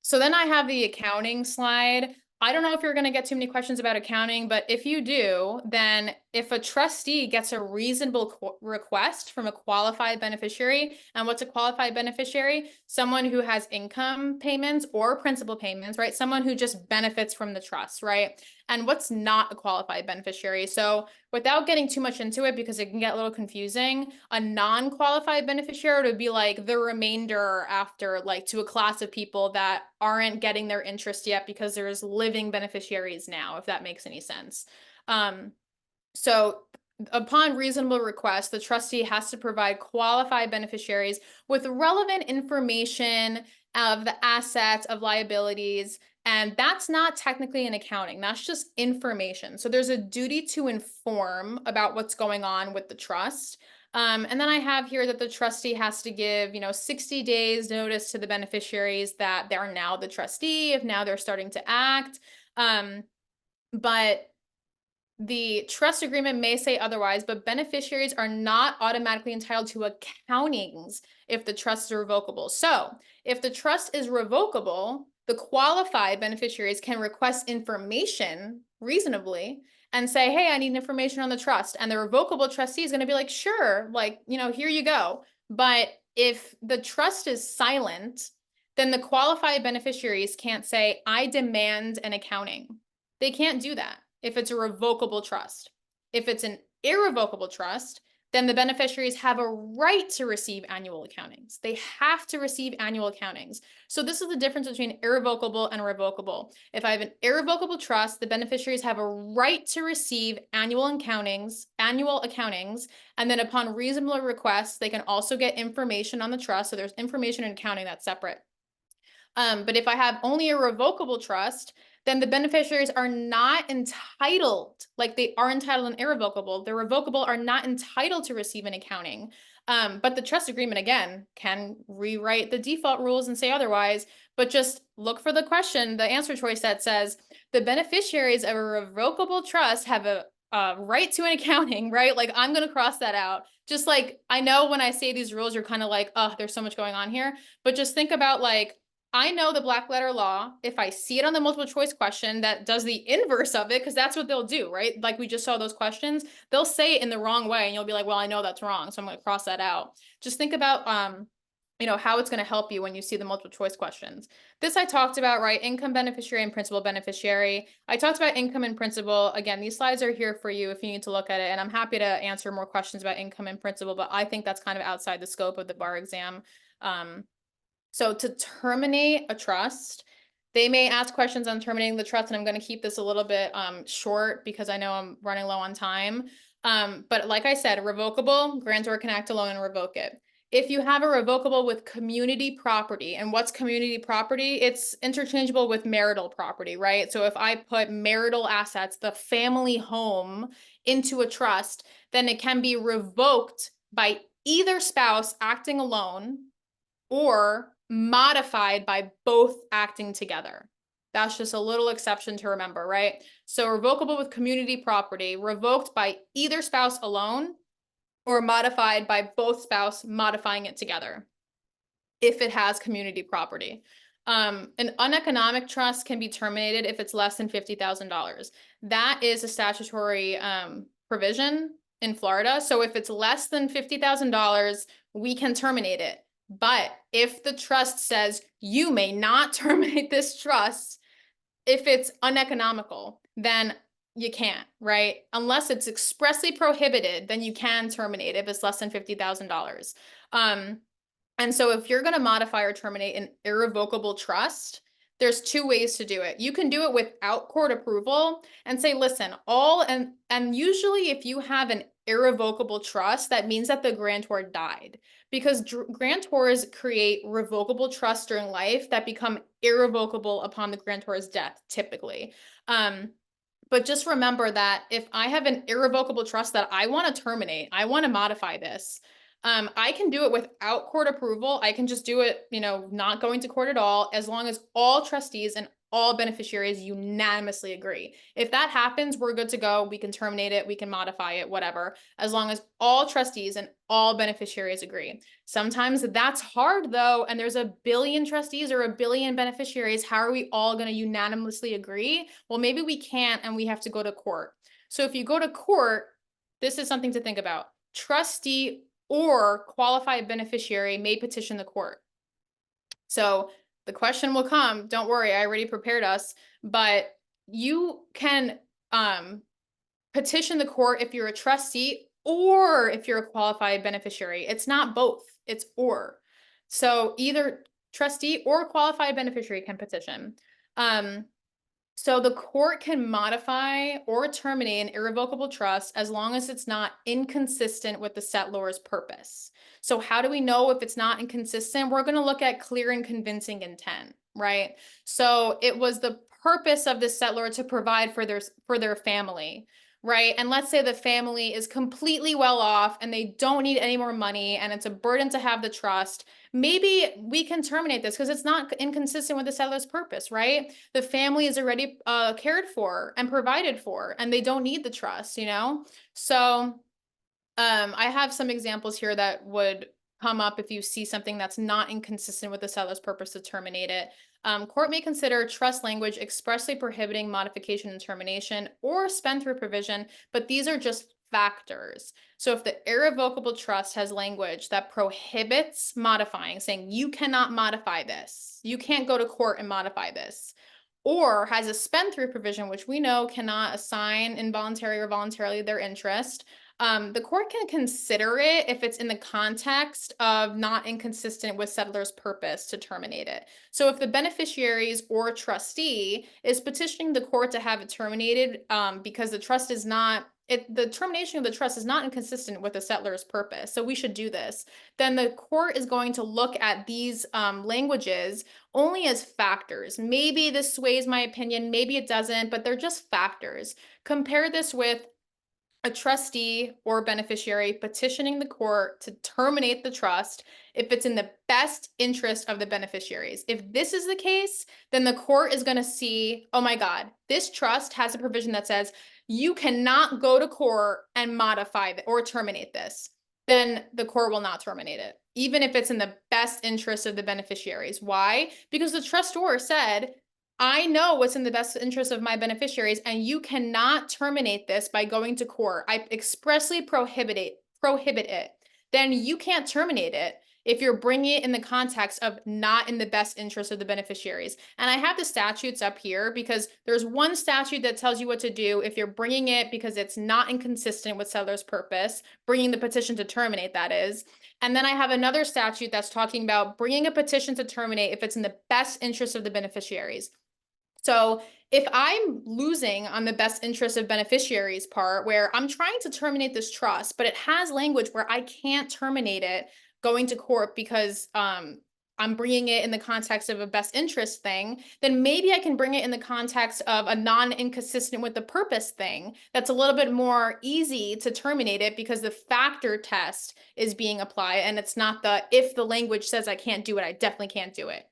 [SPEAKER 2] So then I have the accounting slide. I don't know if you're going to get too many questions about accounting, but if you do, then if a trustee gets a reasonable request from a qualified beneficiary, and what's a qualified beneficiary? Someone who has income payments or principal payments, right? Someone who just benefits from the trust, right? And what's not a qualified beneficiary? So without getting too much into it, because it can get a little confusing, a non-qualified beneficiary would be like the remainder after, like, to a class of people that aren't getting their interest yet because there's living beneficiaries now, if that makes any sense. So upon reasonable request, the trustee has to provide qualified beneficiaries with relevant information of the assets, of liabilities. And that's not technically an accounting, that's just information. So there's a duty to inform about what's going on with the trust. And then I have here that the trustee has to give, 60 days notice to the beneficiaries that they're now the trustee, if now they're starting to act. But the trust agreement may say otherwise, but beneficiaries are not automatically entitled to accountings if the trust is revocable. So if the trust is revocable, the qualified beneficiaries can request information reasonably and say, hey, I need information on the trust. And the revocable trustee is going to be like, sure, like, here you go. But if the trust is silent, then the qualified beneficiaries can't say, I demand an accounting. They can't do that if it's a revocable trust. If it's an irrevocable trust, then the beneficiaries have a right to receive annual accountings. They have to receive annual accountings. So this is the difference between irrevocable and revocable. If I have an irrevocable trust, the beneficiaries have a right to receive annual accountings, and then upon reasonable request, they can also get information on the trust. So there's information and accounting that's separate. But if I have only a revocable trust, then the beneficiaries are not entitled, like they are entitled in irrevocable. The revocable are not entitled to receive an accounting. But the trust agreement, again, can rewrite the default rules and say otherwise, but just look for the question, the answer choice that says the beneficiaries of a revocable trust have a right to an accounting, right? Like I'm going to cross that out. Just like, I know when I say these rules, you're kind of like, oh, there's so much going on here, but just think about like, I know the black letter law, if I see it on the multiple choice question that does the inverse of it, because that's what they'll do, right? Like we just saw those questions, they'll say it in the wrong way and you'll be like, well, I know that's wrong, so I'm going to cross that out. Just think about, how it's going to help you when you see the multiple choice questions. This I talked about, right? Income beneficiary and principal beneficiary. I talked about income and principal. Again, these slides are here for you if you need to look at it, and I'm happy to answer more questions about income and principal, but I think that's kind of outside the scope of the bar exam. So to terminate a trust, they may ask questions on terminating the trust, and I'm going to keep this a little bit short because I know I'm running low on time. But like I said, revocable, grantor can act alone and revoke it. If you have a revocable with community property, and what's community property? It's interchangeable with marital property, right? So if I put marital assets, the family home, into a trust, then it can be revoked by either spouse acting alone or modified by both acting together. That's just a little exception to remember, right? So revocable with community property, revoked by either spouse alone or modified by both spouse modifying it together if it has community property. An uneconomic trust can be terminated if it's less than $50,000. That is a statutory provision in Florida. So if it's less than $50,000, we can terminate it. But if the trust says you may not terminate this trust if it's uneconomical, then you can't, right? Unless it's expressly prohibited, then you can terminate if it's less than $50,000. And so if you're going to modify or terminate an irrevocable trust, there's two ways to do it. You can do it without court approval and say, listen, and usually if you have an irrevocable trust, that means that the grantor died, because grantors create revocable trusts during life that become irrevocable upon the grantor's death, typically. But just remember that if I have an irrevocable trust that I want to terminate, I want to modify this, I can do it without court approval. I can just do it, not going to court at all, as long as all trustees and all beneficiaries unanimously agree. If that happens, we're good to go. We can terminate it. We can modify it, whatever, as long as all trustees and all beneficiaries agree. Sometimes that's hard though, and there's a billion trustees or a billion beneficiaries. How are we all going to unanimously agree? Well, maybe we can't, and we have to go to court. So if you go to court, this is something to think about. Trustee or qualified beneficiary may petition the court. So the question will come, don't worry, I already prepared us, but you can petition the court if you're a trustee or if you're a qualified beneficiary. It's not both, it's or. So either trustee or qualified beneficiary can petition. So the court can modify or terminate an irrevocable trust as long as it's not inconsistent with the settlor's purpose. So how do we know if it's not inconsistent? We're going to look at clear and convincing intent, right? So it was the purpose of the settlor to provide for their family, right? And let's say the family is completely well off and they don't need any more money and it's a burden to have the trust. Maybe we can terminate this because it's not inconsistent with the settlor's purpose, right? The family is already cared for and provided for, and they don't need the trust, you know? So I have some examples here that would come up if you see something that's not inconsistent with the seller's purpose to terminate it. Court may consider trust language expressly prohibiting modification and termination or spendthrift provision, but these are just factors. So if the irrevocable trust has language that prohibits modifying, saying you cannot modify this, you can't go to court and modify this, or has a spendthrift provision, which we know cannot assign involuntary or voluntarily their interest, the court can consider it if it's in the context of not inconsistent with settlor's purpose to terminate it. So if the beneficiaries or trustee is petitioning the court to have it terminated because the trust is not, the termination of the trust is not inconsistent with the settlor's purpose, so we should do this, then the court is going to look at these languages only as factors. Maybe this sways my opinion, maybe it doesn't, but they're just factors. Compare this with a trustee or beneficiary petitioning the court to terminate the trust if it's in the best interest of the beneficiaries. If this is the case, then the court is going to see, oh my God, this trust has a provision that says you cannot go to court and modify or terminate this. Then the court will not terminate it, even if it's in the best interest of the beneficiaries. Why? Because the trustor said, I know what's in the best interest of my beneficiaries, and you cannot terminate this by going to court. I expressly prohibit it. Then you can't terminate it if you're bringing it in the context of not in the best interest of the beneficiaries. And I have the statutes up here because there's one statute that tells you what to do if you're bringing it because it's not inconsistent with settlor's purpose, bringing the petition to terminate, that is. And then I have another statute that's talking about bringing a petition to terminate if it's in the best interest of the beneficiaries. So if I'm losing on the best interest of beneficiaries part, where I'm trying to terminate this trust, but it has language where I can't terminate it going to court because I'm bringing it in the context of a best interest thing, then maybe I can bring it in the context of a non-inconsistent with the purpose thing. That's a little bit more easy to terminate it because the factor test is being applied and it's not the, if the language says I can't do it, I definitely can't do it.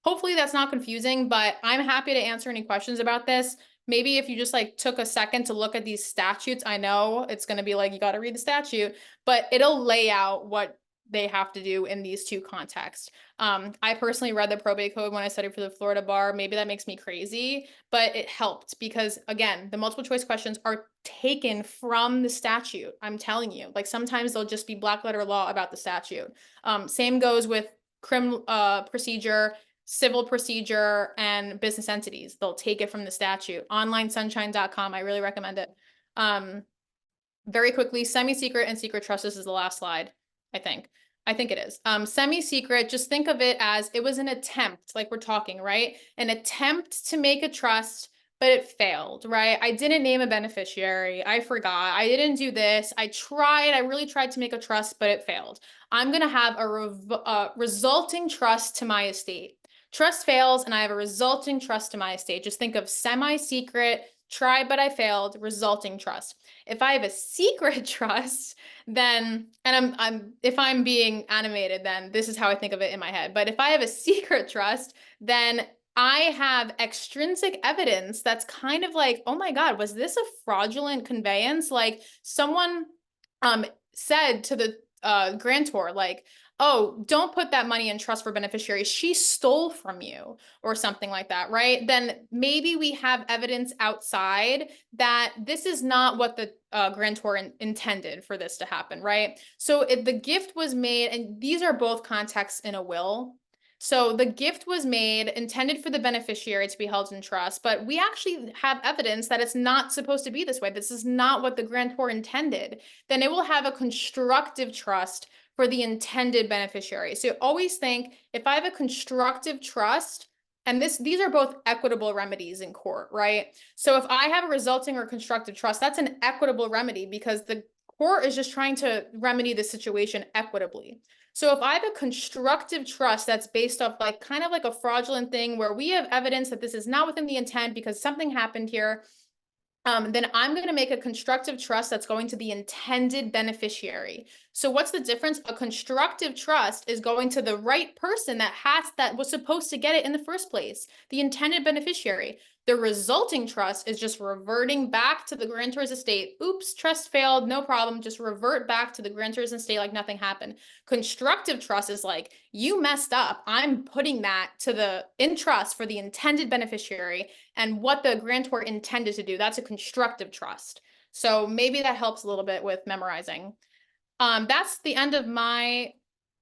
[SPEAKER 2] Hopefully that's not confusing, but I'm happy to answer any questions about this. Maybe if you just like took a second to look at these statutes, I know it's going to be like, you got to read the statute, but it'll lay out what they have to do in these two contexts. I personally read the probate code when I studied for the Florida bar. Maybe that makes me crazy, but it helped because again, the multiple choice questions are taken from the statute. I'm telling you, like sometimes they'll just be black letter law about the statute. Same goes with criminal procedure, civil procedure, and business entities. They'll take it from the statute. Onlinesunshine.com, I really recommend it. Very quickly, semi-secret and secret trust. This is the last slide, I think. I think it is. Semi-secret, just think of it as it was an attempt, like we're talking, right? An attempt to make a trust, but it failed, right? I didn't name a beneficiary. I forgot. I didn't do this. I really tried to make a trust, but it failed. I'm going to have a resulting trust to my estate. Trust fails and I have a resulting trust to my estate. Just think of semi-secret, tried but I failed, resulting trust. If I have a secret trust, then, and if I'm being animated, then this is how I think of it in my head. But if I have a secret trust, then I have extrinsic evidence that's kind of like, oh my God, was this a fraudulent conveyance? Like someone said to the grantor, like, oh, don't put that money in trust for beneficiaries. She stole from you or something like that, right? Then maybe we have evidence outside that this is not what the grantor intended for this to happen, right? So if the gift was made, and these are both contexts in a will. So the gift was made, intended for the beneficiary to be held in trust, but we actually have evidence that it's not supposed to be this way. This is not what the grantor intended. Then it will have a constructive trust for the intended beneficiary. So always think, if I have a constructive trust, And these are both equitable remedies in court, right? So if I have a resulting or constructive trust, that's an equitable remedy because the court is just trying to remedy the situation equitably. So if I have a constructive trust that's based off like kind of like a fraudulent thing where we have evidence that this is not within the intent because something happened here, then I'm going to make a constructive trust that's going to the intended beneficiary. So what's the difference? A constructive trust is going to the right person that was supposed to get it in the first place, the intended beneficiary. The resulting trust is just reverting back to the grantor's estate. Oops, trust failed, no problem. Just revert back to the grantor's estate like nothing happened. Constructive trust is like, you messed up. I'm putting that in trust for the intended beneficiary and what the grantor intended to do. That's a constructive trust. So maybe that helps a little bit with memorizing. That's the end of my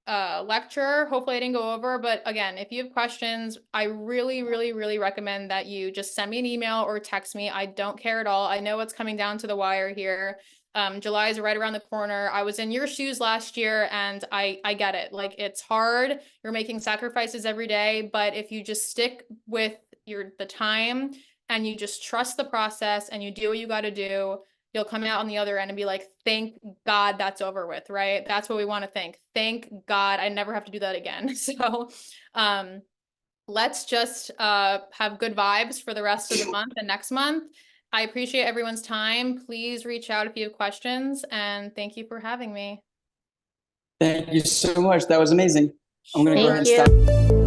[SPEAKER 2] lecture. Hopefully I didn't go over, but again, if you have questions, I really, really, really recommend that you just send me an email or text me. I don't care at all. I know it's coming down to the wire here. July is right around the corner. I was in your shoes last year and I get it. Like, it's hard. You're making sacrifices every day, but if you just stick with the time and you just trust the process and you do what you got to do, you'll come out on the other end and be like, thank God that's over with, right? That's what we want to think. Thank God I never have to do that again. So let's just have good vibes for the rest of the month and next month. I appreciate everyone's time. Please reach out if you have questions, and thank you for having me.
[SPEAKER 1] Thank you so much. That was amazing. I'm gonna go ahead
[SPEAKER 4] Thank
[SPEAKER 1] and
[SPEAKER 4] you.
[SPEAKER 1] stop.